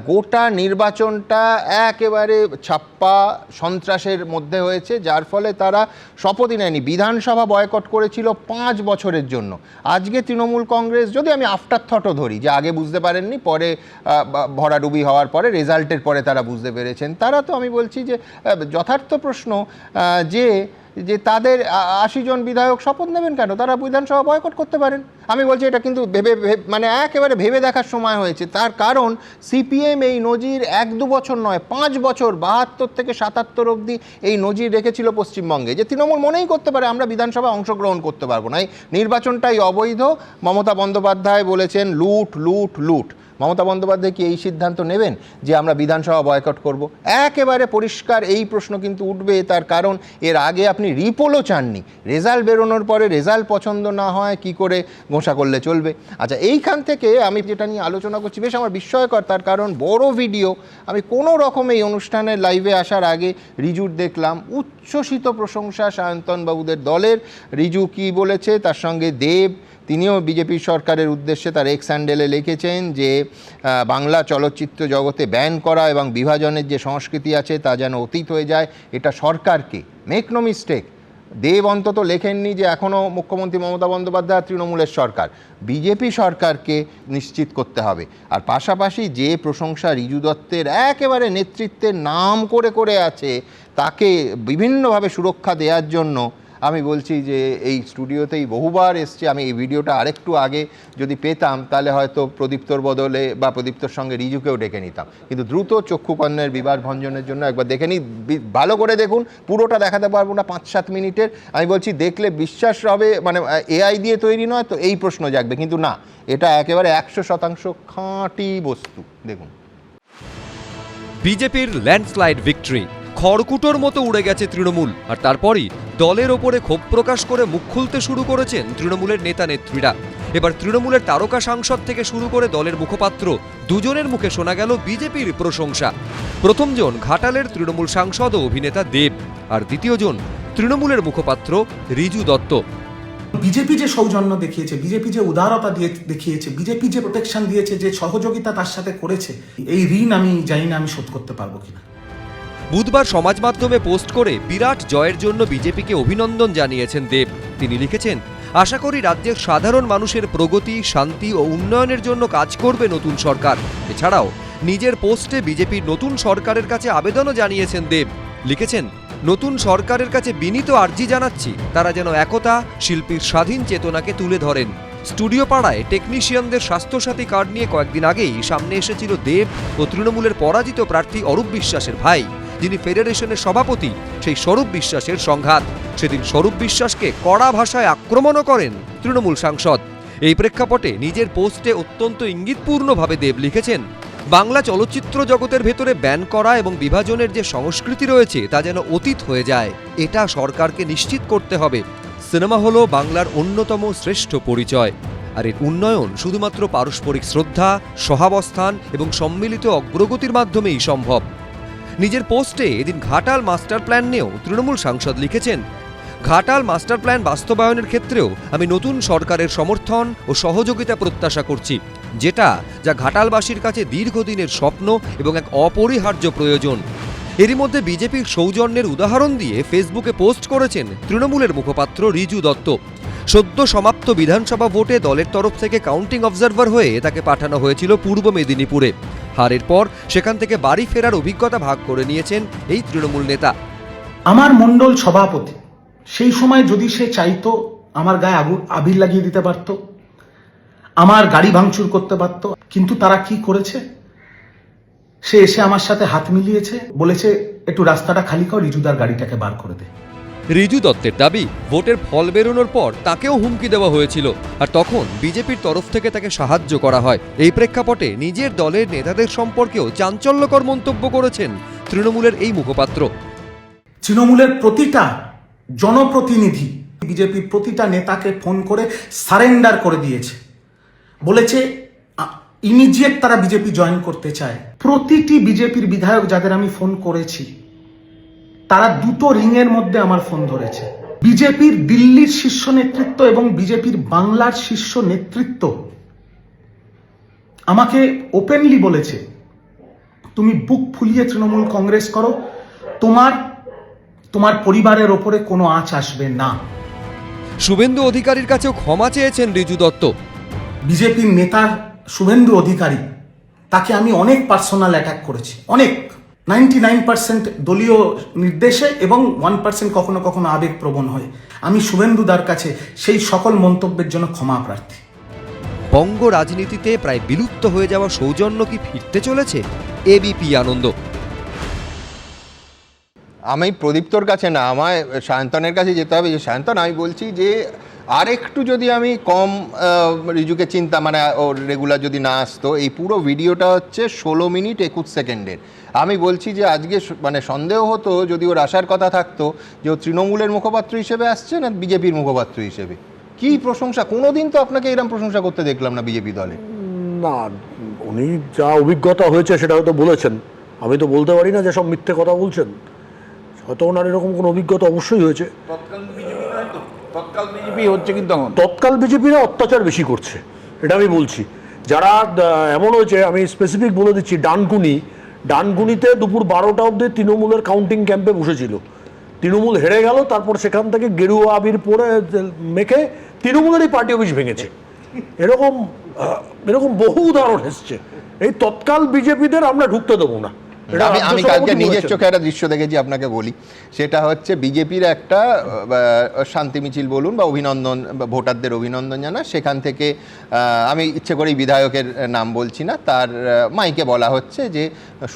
গোটা নির্বাচনটা একেবারে ছাপ্পা সন্ত্রাসের মধ্যে হয়েছে, যার ফলে তারা শপথই নেয়নি, বিধানসভা বয়কট করেছিল 5 বছরের জন্য। আজকে তৃণমূল কংগ্রেস, যদি আমি আফটার থটও ধরি যে আগে বুঝতে পারেননি, পরে ভরাডুবি হওয়ার পরে রেজাল্টের পরে তারা বুঝতে পেরেছেন, তারা তো, আমি বলছি যে যথার্থ প্রশ্ন যে যে তাদের 80 জন বিধায়ক শপথ নেবেন কেন, তারা বিধানসভা বয়কট করতে পারেন। আমি বলছি এটা কিন্তু মানে একেবারে ভেবে দেখার সময় হয়েছে। তার কারণ সিপিএম এই নজির 1-2 বছর নয়, 5 বছর 72 থেকে 77 অবধি এই নজির রেখেছিল পশ্চিমবঙ্গে, যে তৃণমূল মনেই করতে পারে আমরা বিধানসভা অংশগ্রহণ করতে পারবো না, এই নির্বাচনটাই অবৈধ। মমতা বন্দ্যোপাধ্যায় বলেছেন লুট লুট লুট। মমতা বন্দ্যোপাধ্যায় কি এই সিদ্ধান্ত নেবেন যে আমরা বিধানসভা বয়কট করব? একেবারে পরিষ্কার এই প্রশ্ন কিন্তু উঠবে। তার কারণ এর আগে আপনি রিপোলও চাননি, রেজাল্ট বেরোনোর পরে রেজাল্ট পছন্দ না হয় কি করে ঘোষণা করলে চলবে? আচ্ছা, এইখান থেকে আমি যেটা নিয়ে আলোচনা করছি বেশ আমার বিস্ময়কর, তার কারণ বড় ভিডিও আমি কোনো রকম এই অনুষ্ঠানের লাইভে আসার আগে রিজুর দেখলাম, উচ্ছ্বসিত প্রশংসা সায়ন্তনবাবুদের দলের। রিজু কি বলেছে, তার সঙ্গে দেব, তিনিও বিজেপি সরকারের উদ্দেশ্যে তার এক্স হ্যান্ডেলে লিখেছেন যে বাংলা চলচ্চিত্র জগতে ব্যান করা এবং বিভাজনের যে সংস্কৃতি আছে তা যেন অতীত হয়ে যায়, এটা সরকারকে, মেক নো মিস্টেক, দেব অন্তত লেখেননি যে এখনও মুখ্যমন্ত্রী মমতা বন্দ্যোপাধ্যায় তৃণমূলের সরকার, বিজেপি সরকারকে নিশ্চিত করতে হবে। আর পাশাপাশি যে প্রশংসা রিজু দত্তের একেবারে নেতৃত্বের নাম করে করে আছে, তাকে বিভিন্নভাবে সুরক্ষা দেওয়ার জন্য আমি বলছি যে এই স্টুডিওতেই বহুবার এসছে। আমি এই ভিডিওটা আরেকটু আগে যদি পেতাম তাহলে হয়তো প্রদীপ্তর বদলে বা প্রদীপ্তর সঙ্গে রিজুকেও ডেকে নিতাম, কিন্তু দ্রুত চক্ষুকর্ণের বিবার ভঞ্জনের জন্য একবার দেখে নিই। ভালো করে দেখুন, পুরোটা দেখাতে পারবো না, 5-7 মিনিটের। আমি বলছি দেখলে বিশ্বাস হবে, মানে এআই দিয়ে তৈরি নয় তো এই প্রশ্ন জাগবে, কিন্তু না, এটা একেবারে 100% খাঁটি বস্তু। দেখুন, বিজেপির ল্যান্ডস্লাইড ভিক্টরি, খড়কুটোর মতো উড়ে গেছে তৃণমূল। আর তারপরই দলের ওপরে ক্ষোভ প্রকাশ করে মুখ খুলতে শুরু করেছেন তৃণমূলের নেতা নেত্রীরা। এবার তৃণমূলের তারকা সাংসদ থেকে শুরু করে দলের মুখপাত্র দুজনের মুখে শোনা গেল বিজেপির প্রশংসা। প্রথমজন ঘাটালের তৃণমূল সাংসদ ও অভিনেতা দেব, আর দ্বিতীয়জন তৃণমূলের মুখপাত্র রিজু দত্ত। বিজেপি যে সৌজন্য দেখিয়েছে, বিজেপি যে উদারতা দিয়ে দেখিয়েছে, বিজেপি যে প্রোটেকশন দিয়েছে, যে সহযোগিতা তার সাথে করেছে, এই ঋণ আমি জানি না আমি শোধ করতে পারবো কিনা। বুধবার সমাজ মাধ্যমে পোস্ট করে বিরাট জয়ের জন্য বিজেপিকে অভিনন্দন জানিয়েছেন দেব। তিনি লিখেছেন, আশা করি রাজ্যের সাধারণ মানুষের প্রগতি, শান্তি ও উন্নয়নের জন্য কাজ করবে নতুন সরকার। এছাড়াও নিজের পোস্টে বিজেপির নতুন সরকারের কাছে আবেদনও জানিয়েছেন দেব। লিখেছেন, নতুন সরকারের কাছে বিনীত আর্জি জানাচ্ছি তারা যেন একতা, শিল্পীর স্বাধীন চেতনাকে তুলে ধরেন। স্টুডিও পাড়ায় টেকনিশিয়ানদের স্বাস্থ্যসাথী কার্ড নিয়ে কয়েকদিন আগেই সামনে এসেছিল দেব ও তৃণমূলের পরাজিত প্রার্থী অরূপ বিশ্বাসের ভাই, যিনি ফেডারেশনের সভাপতি, সেই স্বরূপ বিশ্বাসের সংঘাত। সেদিন স্বরূপ বিশ্বাসকে কড়া ভাষায় আক্রমণও করেন তৃণমূল সাংসদ। এই প্রেক্ষাপটে নিজের পোস্টে অত্যন্ত ইঙ্গিতপূর্ণভাবে দেব লিখেছেন, বাংলা চলচ্চিত্র জগতের ভেতরে ব্যান করা এবং বিভাজনের যে সংস্কৃতি রয়েছে তা যেন অতীত হয়ে যায়, এটা সরকারকে নিশ্চিত করতে হবে। সিনেমা হলো বাংলার অন্যতম শ্রেষ্ঠ পরিচয়, আর এর উন্নয়ন শুধুমাত্র পারস্পরিক শ্রদ্ধা, সহাবস্থান এবং সম্মিলিত অগ্রগতির মাধ্যমেই সম্ভব। নিজের পোস্টে এদিন ঘাটাল মাস্টার প্ল্যান নিয়েও তৃণমূল সাংসদ লিখেছেন, ঘাটাল মাস্টার প্ল্যান বাস্তবায়নের ক্ষেত্রেও আমি নতুন সরকারের সমর্থন ও সহযোগিতা প্রত্যাশা করছি, যা ঘাটালবাসীর কাছে দীর্ঘদিনের স্বপ্ন এবং এক অপরিহার্য প্রয়োজন। এরই মধ্যে বিজেপির সৌজন্যের উদাহরণ দিয়ে ফেসবুকে পোস্ট করেছেন তৃণমূলের মুখপাত্র রিজু দত্ত। সদ্য সমাপ্ত বিধানসভা ভোটে দলের তরফ থেকে কাউন্টিং অবজারভার হয়ে তাকে পাঠানো হয়েছিল পূর্ব মেদিনীপুরে। হারের পর সেখান থেকে বাড়ি ফেরার অভিজ্ঞতা ভাগ করে নিয়েছেন এই তৃণমূল নেতা। আমার মণ্ডল সভাপতি সেই সময় যদি সে চাইতো আমার গায়ে আবির লাগিয়ে দিতে পারতো, আমার গাড়ি ভাঙচুর করতে পারতো, কিন্তু তারা কি করেছে? সে এসে আমার সাথে হাত মিলিয়েছে, বলেছে একটু রাস্তাটা খালি কর, রিজুদার গাড়িটাকে বার করে দে। রিজু দত্তের দাবি, ভোটের ফল বেরোনোর পর তাকেও হুমকি দেওয়া হয়েছিল, আর তখন বিজেপির তরফ থেকে তাকে সাহায্য করা হয়। এই প্রেক্ষাপটে নিজের দলের নেতাদের সম্পর্কেও চাঞ্চল্যকর মন্তব্য করেছেন তৃণমূলের এই মুখপাত্র। তৃণমূলের প্রতিটা জনপ্রতিনিধি বিজেপির প্রতিটা নেতাকে ফোন করে সারেন্ডার করে দিয়েছে, বলেছে ইমিডিয়েট তারা বিজেপি জয়েন করতে চায়। প্রতিটি বিজেপির বিধায়ক যাদের আমি ফোন করেছি তারা দুটো রিংয়ের মধ্যে আমার ফোন ধরেছে। বিজেপির দিল্লির শীর্ষ নেতৃত্ব এবং বিজেপির বাংলার শীর্ষ নেতৃত্ব আমাকে ওপেনলি বলেছে, তুমি বুক ফুলিয়ে তৃণমূল কংগ্রেস করো, তোমার পরিবারের ওপরে কোনো আঁচ আসবে না। শুভেন্দু অধিকারীর কাছেও ক্ষমা চেয়েছেন রিজু দত্ত। বিজেপির নেতার শুভেন্দু অধিকারী, তাকে আমি অনেক পার্সোনাল অ্যাটাক করেছি, অনেক। 99% দলীয় নির্দেশে এবং 1% কখনো কখনো আবেগপ্রবণ হয়ে। আমি শুভেন্দুদার কাছে সেই সকল মন্তব্যের জন্য ক্ষমা প্রার্থী। বঙ্গ রাজনীতিতে প্রায় বিলুপ্ত হয়ে যাওয়া সৌজন্য কি ফিরতে চলেছে? এবিপি আনন্দ। আমি প্রদীপ্তর কাছে না, আমায় সায়ন্তনের কাছে যেতে হবে। যে সায়ন্তন, আমি বলছি যে আর একটু যদি আমি কম রিজুকে চিন্তা, মানে ওর রেগুলার যদি না আসতো, এই পুরো ভিডিওটা হচ্ছে 16 মিনিট 21 সেকেন্ডের। আমি বলছি যে আজকে মানে সন্দেহ হতো যদি ওর আসার কথা থাকতো যে ও তৃণমূলের মুখপাত্র হিসেবে আসছে না বিজেপির মুখপাত্র হিসেবে। কি প্রশংসা! কোনোদিন তো আপনাকে এরকম প্রশংসা করতে দেখলাম না বিজেপি দলে। না, উনি যা অভিজ্ঞতা হয়েছে সেটা হয়তো বলেছেন, আমি তো বলতে পারি না যে সব মিথ্যে কথা বলছেন। হয়তো ওনার এরকম কোনো অভিজ্ঞতা অবশ্যই হয়েছে। তৎকাল বিজেপি হচ্ছে, কিন্তু তৎকাল বিজেপিরা অত্যাচার বেশি করছে, এটা আমি বলছি। যারা এমন হয়েছে, আমি স্পেসিফিক বলে দিচ্ছি, ডানকুনিতে দুপুর 12টা অবধি তৃণমূলের কাউন্টিং ক্যাম্পে বসেছিল। তৃণমূল হেরে গেল, তারপর সেখান থেকে গেরুয়া আবির পরে মেখে তৃণমূলেরই পার্টি অফিস ভেঙেছে। এরকম বহু উদাহরণ এসছে। এই তৎকাল বিজেপিদের আমরা ঢুকতে দেবো না। আমি কালকে নিজের চোখে একটা দৃশ্য দেখেছি, আপনাকে বলি। সেটা হচ্ছে বিজেপির একটা শান্তি মিছিল বলুন বা অভিনন্দন, ভোটারদের অভিনন্দন জানা, সেখান থেকে আমি ইচ্ছে করেই বিধায়কের নাম বলছি না, তার মাইকে বলা হচ্ছে যে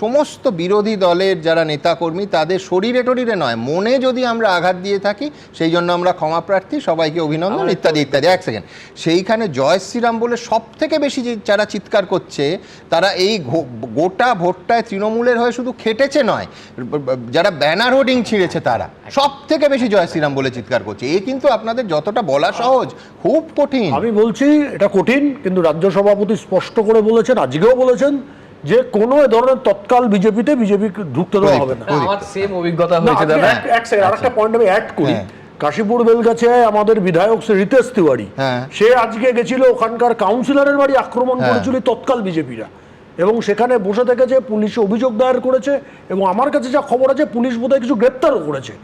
সমস্ত বিরোধী দলের যারা নেতাকর্মী তাদের শরীরে টরীরে নয়, মনে যদি আমরা আঘাত দিয়ে থাকি সেই জন্য আমরা ক্ষমা প্রার্থী, সবাইকে অভিনন্দন ইত্যাদি ইত্যাদি। এক সেকেন্ড, সেইখানে জয় শ্রীরাম বলে সব থেকে বেশি যারা চিৎকার করছে তারা এই গোটা ভোটটায় তৃণমূলের হয়ে শুধু খেটেছে নয়, যারা ব্যানার হোর্ডিং ছিঁড়েছে তারা সব থেকে বেশি জয় শ্রীরাম বলে চিৎকার করছে। এই কিন্তু আপনাদের যতটা বলা সহজ, খুব কঠিন। আমি বলছি এটা কঠিন, কিন্তু রাজ্য সভাপতি স্পষ্ট করে বলেছেন, আজকেও বলেছেন যে কোনো ধরনের তৎকাল বিজেপি ঢুকতে দেওয়া হবে না। আমার সেম অভিজ্ঞতা হয়েছে দাদা। আরেকটা পয়েন্ট আমি অ্যাড করি। কাশীপুর বেলগাছিয়ায় আমাদের বিধায়ক শ্রী রিতেশ তিওয়ারি, সে আজকে গেছিল, ওখানকার কাউন্সিলরের বাড়ি আক্রমণ করেছিল তৎকাল বিজেপিরা, এবং সেখানে বসে থেকে যে পুলিশে অভিযোগ দায়ের করেছে, এবং আমার কাছে যা খবর আছে পুলিশ বোধহয় কিছু গ্রেপ্তারও করেছে।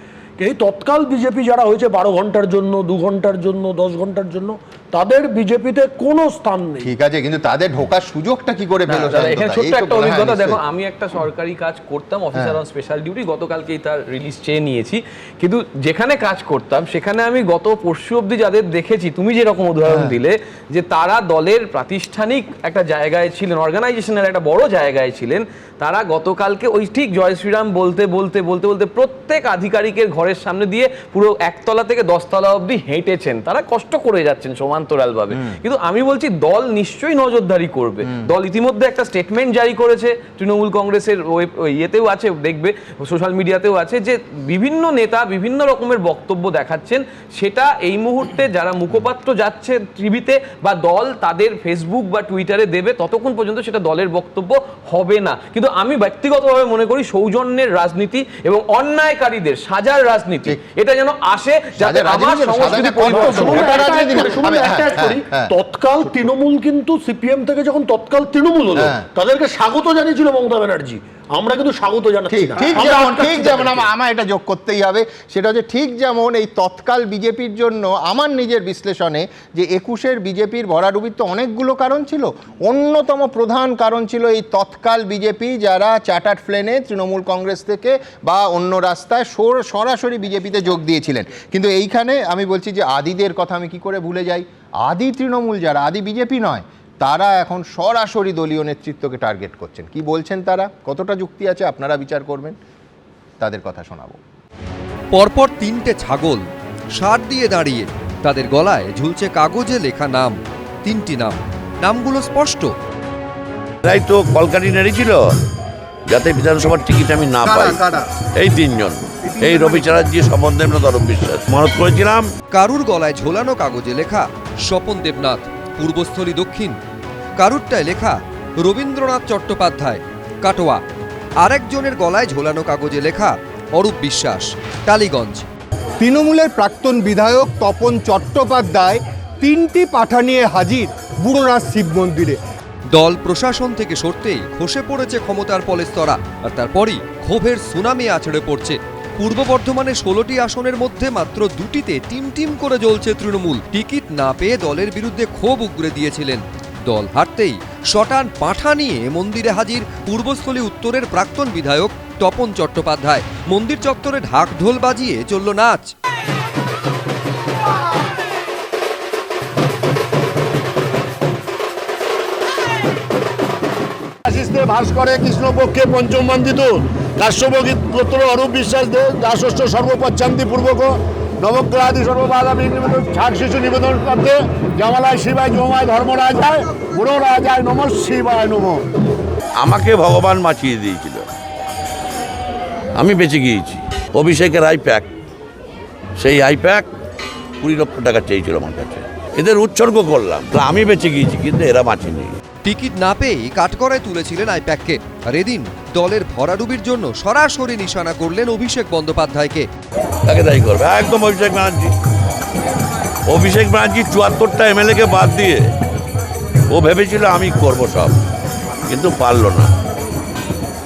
এই তৎকাল বিজেপি যারা হয়েছে 12 ঘন্টার জন্য, 2 ঘন্টার জন্য, 10 ঘন্টার জন্য, তাদের বিজেপিতে কোনো স্থান নেই। ঠিক আছে, কিন্তু তাদের ঢোকার সুযোগটা কি করে পেল? এখানে ছোট্ট একটা অভিজ্ঞতা দেখো, আমি একটা সরকারি কাজ করতাম, অফিসার অন স্পেশাল ডিউটি, গতকালকেই তার রিলিজ চেয়ে নিয়েছি। কিন্তু যেখানে কাজ করতাম সেখানে আমি গত পরশু অবধি যাদের দেখেছি, তুমি যেরকম উদাহরণ দিলে, যে তারা দলের প্রাতিষ্ঠানিক একটা জায়গায় ছিলেন, অর্গানাইজেশনের একটা বড় জায়গায় ছিলেন, তারা গতকালকে ওই ঠিক জয় শ্রীরাম বলতে বলতে বলতে বলতে প্রত্যেক আধিকারিকের ঘরের সামনে দিয়ে পুরো 1তলা থেকে 10 তলা অবধি হেঁটেছেন। তারা কষ্ট করে যাচ্ছেন সমান্তরালভাবে। কিন্তু আমি বলছি দল নিশ্চয়ই নজরদারি করবে। দল ইতিমধ্যে একটা স্টেটমেন্ট জারি করেছে, তৃণমূল কংগ্রেসের ইয়েতেও আছে, দেখবে সোশ্যাল মিডিয়াতেও আছে, যে বিভিন্ন নেতা বিভিন্ন রকমের বক্তব্য দেখাচ্ছেন। সেটা এই মুহূর্তে যারা মুখপাত্র যাচ্ছে টিভিতে বা দল তাদের ফেসবুক বা টুইটারে দেবে, ততক্ষণ পর্যন্ত সেটা দলের বক্তব্য হবে না। কিন্তু আমি ব্যক্তিগতভাবে মনে করি সৌজন্যের রাজনীতি এবং অন্যায়কারীদের সাজার রাজনীতি, এটা যেন আসে, যাতে আমার সংস্কৃতি পরিবর্তন হয়। তৎকাল তৃণমূল কিন্তু সিপিএম থেকে যখন তৎকাল তৃণমূল হলো, তাদেরকে স্বাগত জানিয়েছিল মমতা ব্যানার্জি। আমরা কিন্তু স্বাগত জানাচ্ছি না। ঠিক যেমন আমার এটা যোগ করতেই হবে, সেটা হচ্ছে ঠিক যেমন এই তৎকাল বিজেপির জন্য আমার নিজের বিশ্লেষণে যে 21-এর বিজেপির ভরাডুবির তো অনেকগুলো কারণ ছিল, অন্যতম প্রধান কারণ ছিল এই তৎকাল বিজেপি যারা চার্টার্ড প্লেনে তৃণমূল কংগ্রেস থেকে বা অন্য রাস্তায় সরাসরি বিজেপিতে যোগ দিয়েছিলেন। কিন্তু এইখানে আমি বলছি যে আদিদের কথা আমি কি করে ভুলে যাই? আদি তৃণমূল যারা, আদি বিজেপি নয়, তারা এখন সরাসরি দলীয় নেতৃত্বকে টার্গেট করছেন। কি বলছেন তারা, কতটা যুক্তি আছে আপনারা বিচার করবেন, তাদের কথা শোনাবো। পরপর 3টে ছাগল ষাঁড় দিয়ে দাঁড়িয়ে, তাদের গলায় ঝুলছে কাগজে লেখা নাম। 3টি নামগুলো স্পষ্ট। তাই তো কলকাটি নেড়েছিল যাতে বিধানসভার টিকিট আমি না পাই। এই 3 জন, এই রবি চ্যাটার্জি, স্বপন দেবনাথ, অরূপ বিশ্বাস। মনত করেছিলাম কারুর গলায় ঝোলানো কাগজে লেখা স্বপন দেবনাথ, পূর্বস্থলী দক্ষিণ। কারুরটায় লেখা রবীন্দ্রনাথ চট্টোপাধ্যায়, কাটোয়া। আরেকজনের গলায় ঝোলানো কাগজে লেখা অরূপ বিশ্বাস, টালিগঞ্জ। তৃণমূলের প্রাক্তন বিধায়ক তপন চট্টোপাধ্যায় 3টি পাঠা নিয়ে হাজির বুড়োনাথ শিব মন্দিরে। দল প্রশাসন থেকে সরতেই খসে পড়েছে ক্ষমতার পলেস্তরা, আর তারপরই ক্ষোভের সুনামি আছড়ে পড়ছে। পূর্ব বর্ধমানে 16টি আসনের মধ্যে মাত্র 2টিতে টিম করে জ্বলছে তৃণমূল। টিকিট না পেয়ে দলের বিরুদ্ধে ক্ষোভ উগরে দিয়েছিলেন। দল হারতেই শটান পাঁঠা নিয়ে মন্দিরে হাজির পূর্বস্থলী উত্তরের প্রাক্তন বিধায়ক তপন চট্টোপাধ্যায়। মন্দির চত্বরে ঢাক ঢোল বাজিয়ে চলল নাচ। ভাস করে কৃষ্ণপক্ষে পঞ্চম বন্দিত কাশ্যপগীত গোত্র অরূপ বিশ্বাস দে দাসস্য সর্বপচ্ছান্তি পূর্বক নবগ্রহাদি সর্ববাধা ছাড় শিশু নিবেদন করতে জামালায় শিবায় জমায় ধর্মরাজায় বুড়ো রাজায় নম শিবায় নম। আমাকে ভগবান বাঁচিয়ে দিয়েছিল, আমি বেঁচে গিয়েছি। অভিষেকের আইপ্যাক, সেই আইপ্যাক 20 লক্ষ টাকা চেয়েছিল আমার কাছে, এদের উৎসর্গ করলাম, তো আমি বেঁচে গিয়েছি, কিন্তু এরা বাঁচেনি। টিকিট না পেয়েই কাঠগড়ায় তুলেছিলেন আইপ্যাককে। আর এদিন দলের ভরাডুবির জন্য সরাসরি নিশানা করলেন অভিষেক বন্দ্যোপাধ্যায়কে। তাকে দায়ী করবে একদম অভিষেক ব্যানার্জি। অভিষেক ব্যানার্জি 74টা এমএলএকে বাদ দিয়ে ও ভেবেছিল আমি করব সব, কিন্তু পারল না।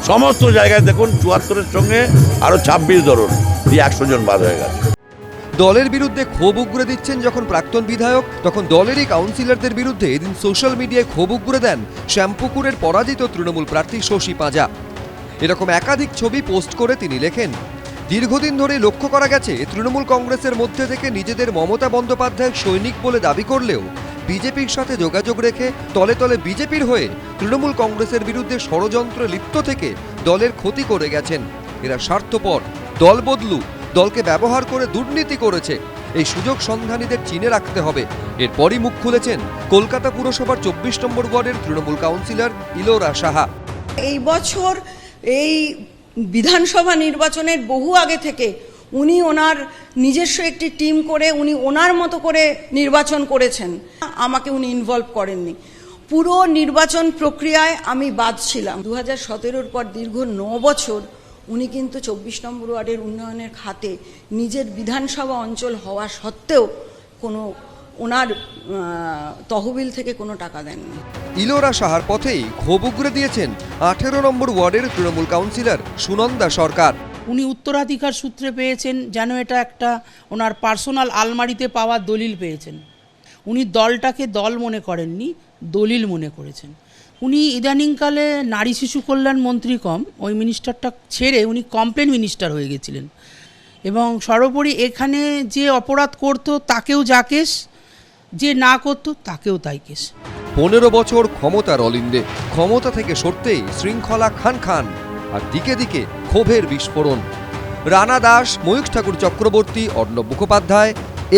সমস্ত জায়গায় দেখুন 74-এর সঙ্গে আরো 26 ধরুন, 100 জন বাদ হয়ে গেছে। দলের বিরুদ্ধে ক্ষোভ উগরে দিচ্ছেন যখন প্রাক্তন বিধায়ক, তখন দলেরই কাউন্সিলরদের বিরুদ্ধে এদিন সোশ্যাল মিডিয়ায় ক্ষোভ উগরে দেন শ্যামপুকুরের পরাজিত তৃণমূল প্রার্থী শশী পাঁজা। এরকম একাধিক ছবি পোস্ট করে তিনি লেখেন, দীর্ঘদিন ধরে লক্ষ্য করা গেছে তৃণমূল কংগ্রেসের মধ্যে থেকে নিজেদের মমতা বন্দ্যোপাধ্যায় সৈনিক বলে দাবি করলেও বিজেপির সাথে যোগাযোগ রেখে তলে তলে বিজেপির হয়ে তৃণমূল কংগ্রেসের বিরুদ্ধে ষড়যন্ত্রে লিপ্ত থেকে দলের ক্ষতি করে গেছেন। এরা স্বার্থপর, দল বদলু, দলকে ব্যবহার করে দুর্নীতি করেছে। এই সুযোগ সন্ধানীদের চিনে রাখতে হবে। এরপরই মুখ খুলেছেন কলকাতা পুরসভার 24 নম্বর ওয়ার্ডের তৃণমূল কাউন্সিলর ইলোরা সাহা। এই বছর এই বিধানসভা নির্বাচনের বহু আগে থেকে উনি ওনার নিজস্ব একটি টিম করে উনি ওনার মতো করে নির্বাচন করেছেন। আমাকে উনি ইনভলভ করেননি। পুরো নির্বাচন প্রক্রিয়ায় আমি বাদ ছিলাম। 2017-র পর দীর্ঘ 9 বছর উনি কিন্তু 24 নম্বর ওয়ার্ডের উন্নয়নের খাতে নিজের বিধানসভা অঞ্চল হওয়া সত্ত্বেও কোনো ওনার তহবিল থেকে কোনো টাকা দেননি। ইলোরা সাহার পথেই ক্ষোভ উগরে দিয়েছেন 18 নম্বর ওয়ার্ডের তৃণমূল কাউন্সিলর সুনন্দা সরকার। উনি উত্তরাধিকার সূত্রে পেয়েছেন, যেন এটা একটা ওনার পার্সোনাল আলমারিতে পাওয়া দলিল পেয়েছেন। উনি দলটাকে দল মনে করেননি, দলিল মনে করেছেন। উনি ইদানিংকালে নারী শিশু কল্যাণ মন্ত্রী ওই মিনিস্টারটা ছেড়ে উনি কমপ্লেন মিনিস্টার হয়ে গেছিলেন। এবং সর্বোপরি এখানে যে অপরাধ করতো তাকেও যা কেস, যে না করতো তাকেও তাই কেস। 15 বছর ক্ষমতার অলিন্দে, ক্ষমতা থেকে সরতেই শৃঙ্খলা খান খান, আর দিকে দিকে ক্ষোভের বিস্ফোরণ। রানা দাস, ময়ূখ ঠাকুর চক্রবর্তী, অর্ণব মুখোপাধ্যায়,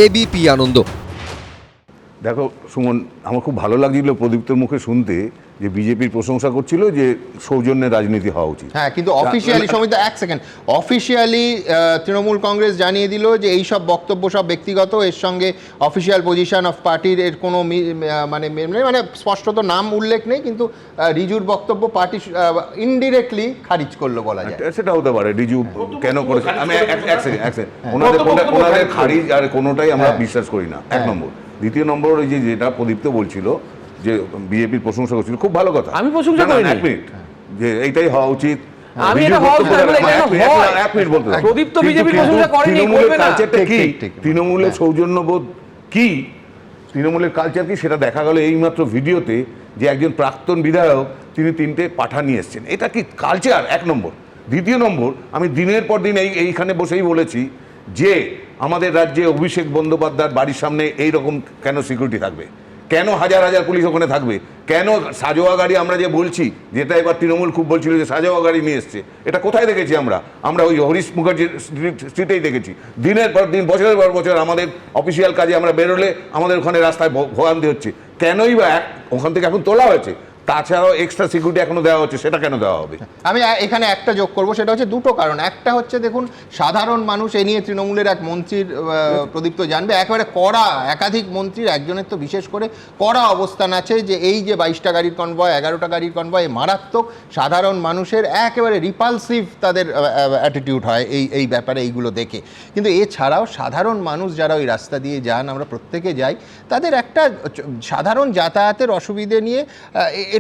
এবিপি আনন্দ। দেখো সুমন, আমার খুব ভালো লাগছিল প্রদীপ্তর মুখে শুনতে যে বিজেপির প্রশংসা করছিল যে সৌজন্যের রাজনীতি হওয়া উচিত। হ্যাঁ, কিন্তু অফিসিয়ালি সমিতি এক সেকেন্ড অফিসিয়ালি তৃণমূল কংগ্রেস জানিয়ে দিল যে এই সব বক্তব্য সব ব্যক্তিগত, এর সঙ্গে অফিসিয়াল পজিশন অফ পার্টির এর কোনো মানে স্পষ্টত নাম উল্লেখ নেই, কিন্তু রিজুর বক্তব্য পার্টি ইনডিরেক্টলি খারিজ করলো বলা যায়। সেটা হতে পারে রিজু কেন করেছে, আমি এক সেকেন্ড ওনাদের খারিজ আর কোনোটাই আমরা বিশ্বাস করি না, এক নম্বর। দ্বিতীয় নম্বর, ওই যেটা প্রদীপ্ত বলছিল যে বিজেপির প্রশংসা করছিল, খুব ভালো কথা। আমি প্রশংসা করিনি। এক মিনিট, যে এইটাই হওয়া উচিত। আমি এটা হওয়া উচিত বলে এক মিনিট বলতে চাই। প্রদীপ তো বিজেপির প্রশংসা করেনি, করবে না। তৃণমূলের সৌজন্যবোধ কি, তৃণমূলের কালচার কি, সেটা দেখা গেল এইমাত্র ভিডিওতে, যে একজন প্রাক্তন বিধায়ক তিনি 3টে পাঠা নিয়ে এসছেন। এটা কি কালচার? এক নম্বর। দ্বিতীয় নম্বর, আমি দিনের পর দিন এইখানে বসেই বলেছি যে আমাদের রাজ্যে অভিষেক বন্দ্যোপাধ্যায়ের বাড়ির সামনে এই রকম কেন সিকিউরিটি থাকবে, কেন হাজার হাজার পুলিশ ওখানে থাকবে, কেন সাজোয়া গাড়ি আমরা যে বলছি, যেটা এবার তৃণমূল খুব বলছিল যে সাজোয়া গাড়ি নিয়ে এসছে, এটা কোথায় দেখেছি আমরা ওই হরিশ মুখার্জি স্ট্রিটেই দেখেছি। দিনের পর দিন, বছরের পর বছর আমাদের অফিসিয়াল কাজে আমরা বেরোলে আমাদের ওখানে রাস্তায় ভোগান্তি হচ্ছে। কেনই বা ওখান থেকে এখন তোলা হয়েছে, তাছাড়াও এক্সট্রা সিকিউরিটি এখনো দেওয়া হচ্ছে, সেটা কেন দেওয়া হবে? আমি এখানে একটা যোগ করবো, সেটা হচ্ছে দুটো কারণ। একটা হচ্ছে দেখুন, সাধারণ মানুষ এ নিয়ে তৃণমূলের এক মন্ত্রীর প্রদীপ্ত জানবে, একেবারে কড়া, একাধিক মন্ত্রীর একজনের তো বিশেষ করে কড়া অবস্থান আছে যে এই যে 22টা গাড়ির কনভয়, 11টা গাড়ির কনভয় মারাত্মক। সাধারণ মানুষের একেবারে রিপালসিভ তাদের অ্যাটিটিউড হয় এই ব্যাপারে, এইগুলো দেখে। কিন্তু এছাড়াও সাধারণ মানুষ যারা ওই রাস্তা দিয়ে যান, আমরা প্রত্যেকে যাই, তাদের একটা সাধারণ যাতায়াতের অসুবিধে নিয়ে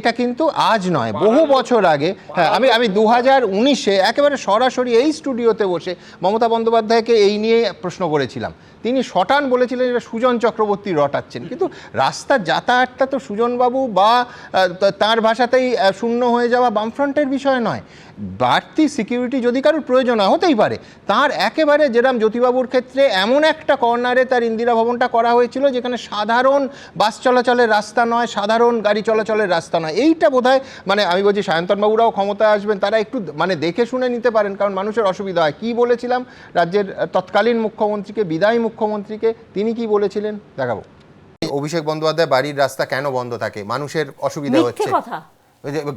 এটা কিন্তু আজ নয়, বহু বছর আগে। হ্যাঁ, আমি 2019-এ একেবারে সরাসরি এই স্টুডিওতে বসে মমতা বন্দ্যোপাধ্যায়কে এই নিয়ে প্রশ্ন করেছিলাম। তিনি শটান বলেছিলেন এটা সুজন চক্রবর্তী রটাচ্ছেন, কিন্তু রাস্তার যাতায়াতটা তো সুজনবাবু বা তার ভাষাতেই শূন্য হয়ে যাওয়া বামফ্রন্টের বিষয় নয়। বাড়তি সিকিউরিটি যদি কারোর প্রয়োজন হয়, হতেই পারে। তার একেবারে যেরকম জ্যোতিবাবুর ক্ষেত্রে এমন একটা কর্নারে তার ইন্দিরা ভবনটা করা হয়েছিল যেখানে সাধারণ বাস চলাচলের রাস্তা নয়, সাধারণ গাড়ি চলাচলের রাস্তা নয়। এইটা বোধহয় মানে আমি বলছি সায়ন্তনবাবুরাও ক্ষমতায় আসবেন, তারা একটু মানে দেখে শুনে নিতে পারেন, কারণ মানুষের অসুবিধা হয়। কি বলেছিলাম রাজ্যের তৎকালীন মুখ্যমন্ত্রীকে, বিদায়ী মুখ্যমন্ত্রীকে, তিনি কি বলেছিলেন দেখাবো। অভিষেক বন্দ্যোপাধ্যায় বাড়ির রাস্তা কেন বন্ধ থাকে? মানুষের অসুবিধা হচ্ছে,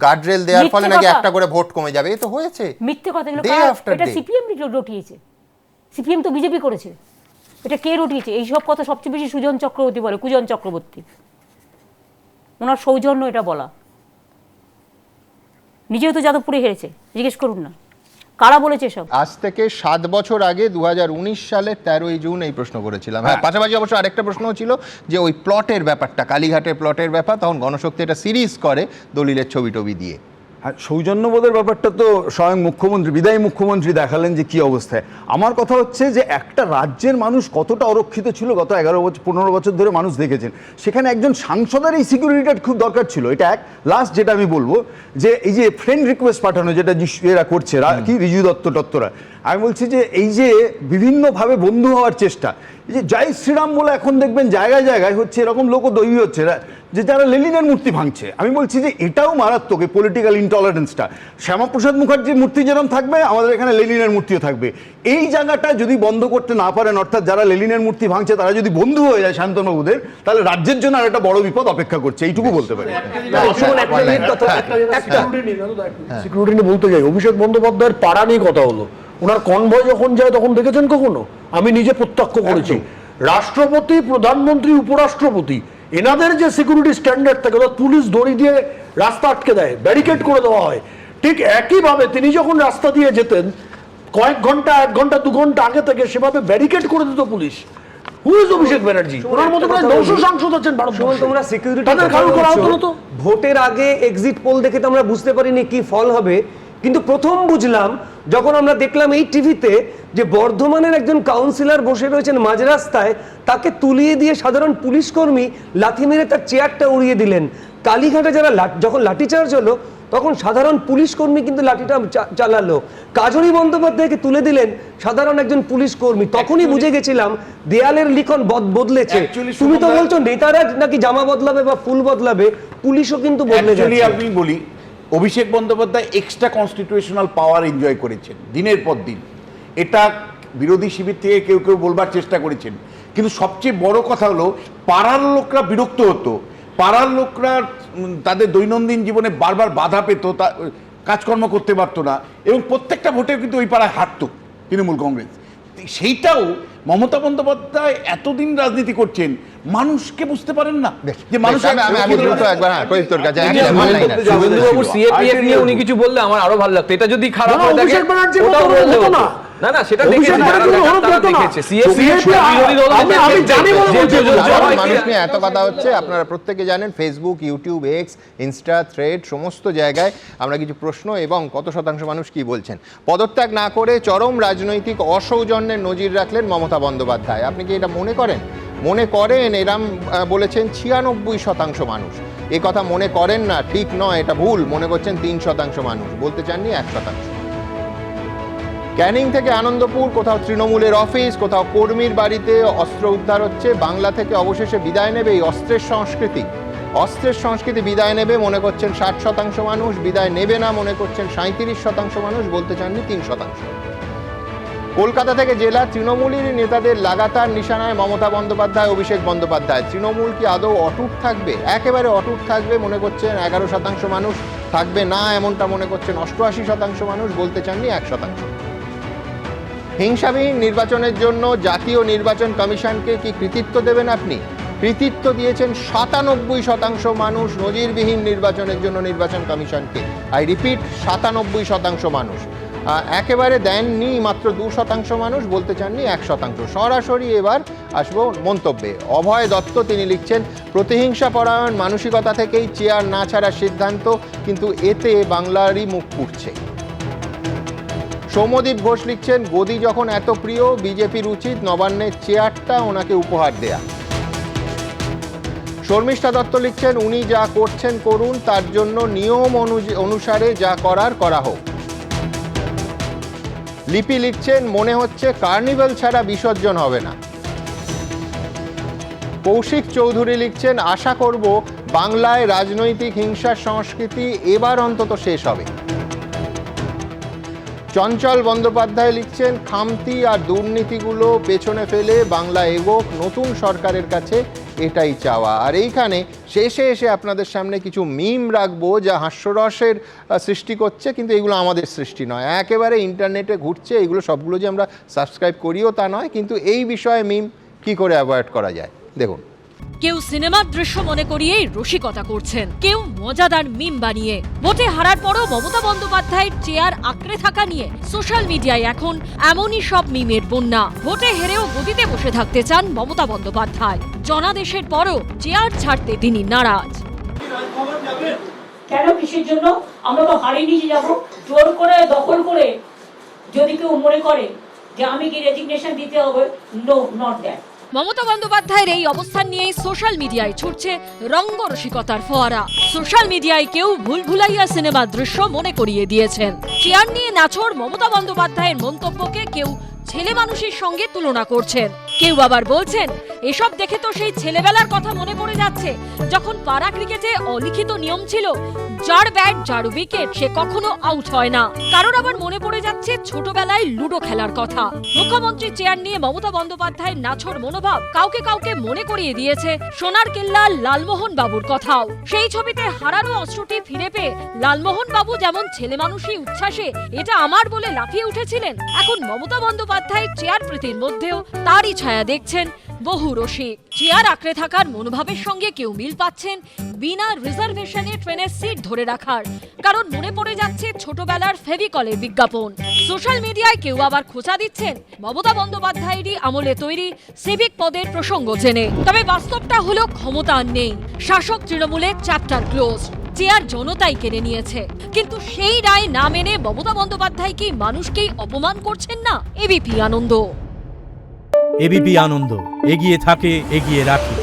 গার্ডরেল দেওয়ার ফলে নাকি একটা করে ভোট কমে যাবে, এই তো হয়েছে। মিথ্যে কথা, এটা সিপিএম রটিয়েছে, সিপিএম তো বিজেপি করেছে, এটা কে রটিয়েছে? এইসব কথা সবচেয়ে বেশি সুজন চক্রবর্তী বলে, কুজন চক্রবর্তী, ওনার সৌজন্য এটা বলা। নিজেও তো যাদবপুরে হেরেছে, জিজ্ঞেস করুন না কারা বলেছে সব। আজ থেকে 7 বছর আগে 2019 সালের 13ই জুন এই প্রশ্ন করেছিলাম। হ্যাঁ, পাশাপাশি অবশ্য আরেকটা প্রশ্ন ছিল যে ওই প্লটের ব্যাপারটা, কালীঘাটের প্লটের ব্যাপার, তখন গণশক্তি একটা সিরিজ করে দলিলের ছবি টবি দিয়ে। আর সৌজন্যবোধের ব্যাপারটা তো স্বয়ং মুখ্যমন্ত্রী, বিদায়ী মুখ্যমন্ত্রী দেখালেন যে কি অবস্থায়। আমার কথা হচ্ছে যে একটা রাজ্যের মানুষ কতটা অরক্ষিত ছিল গত 11-15 বছর ধরে মানুষ দেখেছেন, সেখানে একজন সাংসদের এই সিকিউরিটিটা খুব দরকার ছিল। এটা এক। লাস্ট যেটা আমি বলবো যে এই যে ফ্রেন্ড রিকোয়েস্ট পাঠানো যেটা এরা করছে, কি রিজু দত্তরা, আমি বলছি যে এই যে বিভিন্নভাবে বন্ধু হওয়ার চেষ্টা, এই যে জয় শ্রীরাম বলে এখন দেখবেন জায়গায় জায়গায় হচ্ছে, এরকম লোকও দৈবী হচ্ছে যে যারা লেনিনের মূর্তি ভাঙছে। আমি বলছি যে এটাও মারাত্মক, এই পলিটিক্যাল ইনটলারেন্সটা। শ্যামাপ্রসাদ মুখার্জির মূর্তি যেরকম থাকবে, আমাদের এখানে লেনিনের মূর্তিও থাকবে। এই জায়গাটা যদি বন্ধ করতে না পারেন, অর্থাৎ যারা লেনিনের মূর্তি ভাঙছে তারা যদি বন্ধু হয়ে যায় শান্তনুবাবুদের, তাহলে রাজ্যের জন্য আর একটা বড় বিপদ অপেক্ষা করছে, এইটুকু বলতে পারি। সিকিউরিটি নিয়ে বলতে যাই, অভিষেক বন্দ্যোপাধ্যায়ের পাড়া নিয়ে কথা হলো, ওনার কনভয় যখন যায় তখন দেখেছেন কখনো? আমি নিজে প্রত্যক্ষ করেছি। রাষ্ট্রপতি, প্রধানমন্ত্রী, উপরাষ্ট্রপতি, এনাদের যে সিকিউরিটি স্ট্যান্ডার্ড থাকে, পুলিশ দড়ি দিয়ে রাস্তা আটকে দেয়, ব্যারিকেড করে দেওয়া হয়। ঠিক একইভাবে তিনি যখন রাস্তা দিয়ে যেতেন, কয়েক ঘন্টা, 1 ঘন্টা 2 ঘন্টা আগে থেকে সেভাবে ব্যারিকেড করে দিত police. Who is Abhishek Banerjee? ওনার মতো প্রায় 900 সাংসদ আছেন ভারতবর্ষে। তোমরা সিকিউরিটি তাদের কারণ করা হতো তো। ভোটের আগে এক্সিট পোল দেখে তো আমরা বুঝতে পারিনি কি ফল হবে, কিন্তু প্রথম বুঝলাম যখন আমরা দেখলাম এই টিভিতে যে বর্ধমানের একজন কাউন্সিলর বসে রয়েছেন মাঝ রাস্তায়, তাকে তুলিয়ে দিয়ে সাধারণ পুলিশ কর্মী লাথি মেরে তার চেয়ারটা উড়িয়ে দিলেন। কালীঘাটে যারা যখন লাঠিচার্জ হলো তখন সাধারণ পুলিশ কর্মী কিন্তু লাঠিটা চালালো। কাজরি বন্দ্যোপাধ্যায়কে তুলে দিলেন সাধারণ একজন পুলিশ কর্মী। তখনই বুঝে গেছিলাম দেয়ালের লিখন বদলেছে। তুমি তো বলছো নেতারা নাকি জামা বদলাবে বা ফুল বদলাবে, পুলিশও কিন্তু বদলে যাচ্ছে। আমি বলি Abhishek Bandyopadhyay extra constitutional power enjoy করেছেন দিনের পর দিন। এটা বিরোধী শিবির থেকে কেউ কেউ বলবার চেষ্টা করেছেন, কিন্তু সবচেয়ে বড় কথা হলো পাড়ার লোকরা বিরক্ত হতো, পাড়ার লোকরা তাদের দৈনন্দিন জীবনে বারবার বাধা পেত, কাজকর্ম করতে পারতো না, এবং প্রত্যেকটা ভোটে কিন্তু ওই পাড়ায় হারতো তৃণমূল কংগ্রেস। সেইটাও মমতা বন্দ্যোপাধ্যায় এতদিন রাজনীতি করছেন, মানুষকে বুঝতে পারেন না যে মানুষ। সিএপিএফ নিয়ে উনি কিছু বললে আমার আরো ভালো লাগতো। এটা যদি খারাপ হয়ে থাকে ওটাও বললে হতো না। না না, সেটা দেখেছি, মানুষ নিয়ে এত কথা হচ্ছে, আপনারা প্রত্যেকে জানেন Facebook, YouTube, x, Insta, thread, সমস্ত জায়গায় আমরা কিছু প্রশ্ন এবং কত শতাংশ মানুষ কি বলছেন। পদত্যাগ না করে চরম রাজনৈতিক অসৌজন্যের নজির রাখলেন মমতা বন্দ্যোপাধ্যায়। আপনি কি এটা মনে করেন? মনে করেন এরাম বলেছেন 96% মানুষ। এ কথা মনে করেন না, ঠিক নয়, এটা ভুল। মনে করছেন 3% মানুষ, বলতে চাননি 1%। ক্যানিং থেকে আনন্দপুর, কোথাও তৃণমূলের অফিস, কোথাও কর্মীর বাড়িতে অস্ত্র উদ্ধার হচ্ছে। বাংলা থেকে অবশেষে বিদায় নেবে এই অস্ত্রের সংস্কৃতি। অস্ত্রের সংস্কৃতি বিদায় নেবে মনে করছেন 60% মানুষ, বিদায় নেবে না মনে করছেন 37% মানুষ, বলতে চাননি 3%। কলকাতা থেকে জেলা তৃণমূলের নেতাদের লাগাতার নিশানায় মমতা বন্দ্যোপাধ্যায়, অভিষেক বন্দ্যোপাধ্যায়। তৃণমূল কি আদৌ অটুট থাকবে? একেবারে অটুট থাকবে মনে করছেন 11% মানুষ, থাকবে না এমনটা মনে করছেন 88% মানুষ, বলতে চাননি 1%। হিংসাবিহীন নির্বাচনের জন্য জাতীয় নির্বাচন কমিশনকে কি কৃতিত্ব দেবেন আপনি? কৃতিত্ব দিয়েছেন 97% মানুষ নজিরবিহীন নির্বাচনের জন্য নির্বাচন কমিশনকে। আই রিপিট, 97% মানুষ। একেবারে দেননি মাত্র 2% মানুষ, বলতে চাননি 1%। সরাসরি এবার আসবো মন্তব্যে। অভয় দত্ত তিনি লিখছেন, প্রতিহিংসা পরায়ণ মানসিকতা থেকেই চেয়ার না ছাড়ার সিদ্ধান্ত, কিন্তু এতে বাংলারই মুখ পুড়ছে। সৌম্যদীপ ঘোষ লিখছেন, গদি যখন এত প্রিয়, বিজেপির উচিত নবান্নের চেয়ারটা ওনাকে উপহার দেয়া। শর্মিষ্ঠা দত্ত লিখছেন, উনি যা করছেন করুন, তার জন্য নিয়ম অনুসারে যা করা হোক। লিপি লিখছেন, মনে হচ্ছে কার্নিভাল ছাড়া বিসর্জন হবে না। কৌশিক চৌধুরী লিখছেন, আশা করব বাংলায় রাজনৈতিক হিংসার সংস্কৃতি এবার অন্তত শেষ হবে। চঞ্চল বন্দ্যোপাধ্যায় লিখছেন, খামতি আর দুর্নীতিগুলো পেছনে ফেলে বাংলা এগোক, নতুন সরকারের কাছে এটাই চাওয়া। আর এইখানে শেষে এসে আপনাদের সামনে কিছু মিম রাখবো যা হাস্যরসের সৃষ্টি করছে, কিন্তু এগুলো আমাদের সৃষ্টি নয়, একেবারে ইন্টারনেটে ঘুরছে। এগুলো সবগুলো যে আমরা সাবস্ক্রাইব করিও তা নয়, কিন্তু এই বিষয়ে মিম কি করে অ্যাভয়েড করা যায় দেখুন। কেউ সিনেমার দৃশ্য মনে করিয়েই রসিকতা করছেন, কেউ মজাদার মিম বানিয়ে। ভোটে হারার পরও মমতা বন্দ্যোপাধ্যায়ের চেয়ার আঁকড়ে থাকা নিয়ে সোশ্যাল মিডিয়ায় এখন এমনই সব মিমের বন্যা। ভোটে হেরেও গদিতে বসে থাকতে চান মমতা বন্দ্যোপাধ্যায়। জনাদেশের পরও চেয়ার ছাড়তে তিনি নারাজ। কেন, কিসের জন্য? আমরা তো হারিয়ে যাব। জোর করে দখল করে যদি কেউ মনে করে যে আমি কি রেজিগনেশন দিতে হবে, নো, নট দ্যাট। মমতা বন্দ্যোপাধ্যায়ের এই অবস্থান নিয়েই সোশ্যাল মিডিয়ায় ছুটছে রঙ্গরসিকতার ফোয়ারা। সোশ্যাল মিডিয়ায় কেউ ভুলভুলাইয়া সিনেমার দৃশ্য মনে করিয়ে দিয়েছেন। চেয়ার নিয়ে নাছোড় মমতা বন্দ্যোপাধ্যায়ের মন্তব্যকে কেউ ছেলে মানুষের সঙ্গে তুলনা করছেন। কেউ আবার বলছেন, এসব দেখে তো সেই ছেলেবেলার কথা মনে পড়ে যাচ্ছে, যখন পাড়া ক্রিকেটে অলিখিত নিয়ম ছিল, যার ব্যাট যার উইকেট সে কখনো আউট হয় না। কারোর আবার মনে পড়ে যাচ্ছে ছোটবেলায় লুডো খেলার কথা। মুখ্যমন্ত্রী চেয়ার নিয়ে মমতা বন্দ্যোপাধ্যায়ের নাছোড় মনোভাব কাউকে কাউকে মনে করিয়ে দিয়েছে সোনার কেল্লা লালমোহন বাবুর কথাও। সেই ছবিতে হারানো অস্ত্রটি ফিরে পেয়ে লালমোহন বাবু যেমন ছেলে মানুষই উচ্ছ্বাসে এটা আমার বলে লাফিয়ে উঠেছিলেন, এখন মমতা বন্দ্যোপাধ্যায়ের চেয়ার প্রীতির মধ্যেও তারই ছায়া দেখছেন বহু রসিক। চেয়ার আঁকড়ে থাকার মনোভাবের সঙ্গে কেউ মিল পাচ্ছেন বিনা রিজার্ভেশনে ট্রেনের সিট ধরে রাখার, কারণ মনে পড়ে যাচ্ছে ছোটবেলার ফেভিকলের বিজ্ঞাপন। সোশ্যাল মিডিয়ায় কেউ আবার খোঁচা দিচ্ছেন মমতা বন্দ্যোপাধ্যায়েরই আমলে তৈরি সিভিক পদের প্রসঙ্গ জেনে। তবে বাস্তবটা হলো ক্ষমতা আর নেই, শাসক তৃণমূলের চ্যাপ্টার ক্লোজ। চেয়ার জনতাই কেড়ে নিয়েছে, কিন্তু সেই রায় না মেনে মমতা বন্দ্যোপাধ্যায় কি মানুষকেই অপমান করছেন না? এবিপি আনন্দ। এবিপি আনন্দ, এগিয়ে থাকে, এগিয়ে রাখে।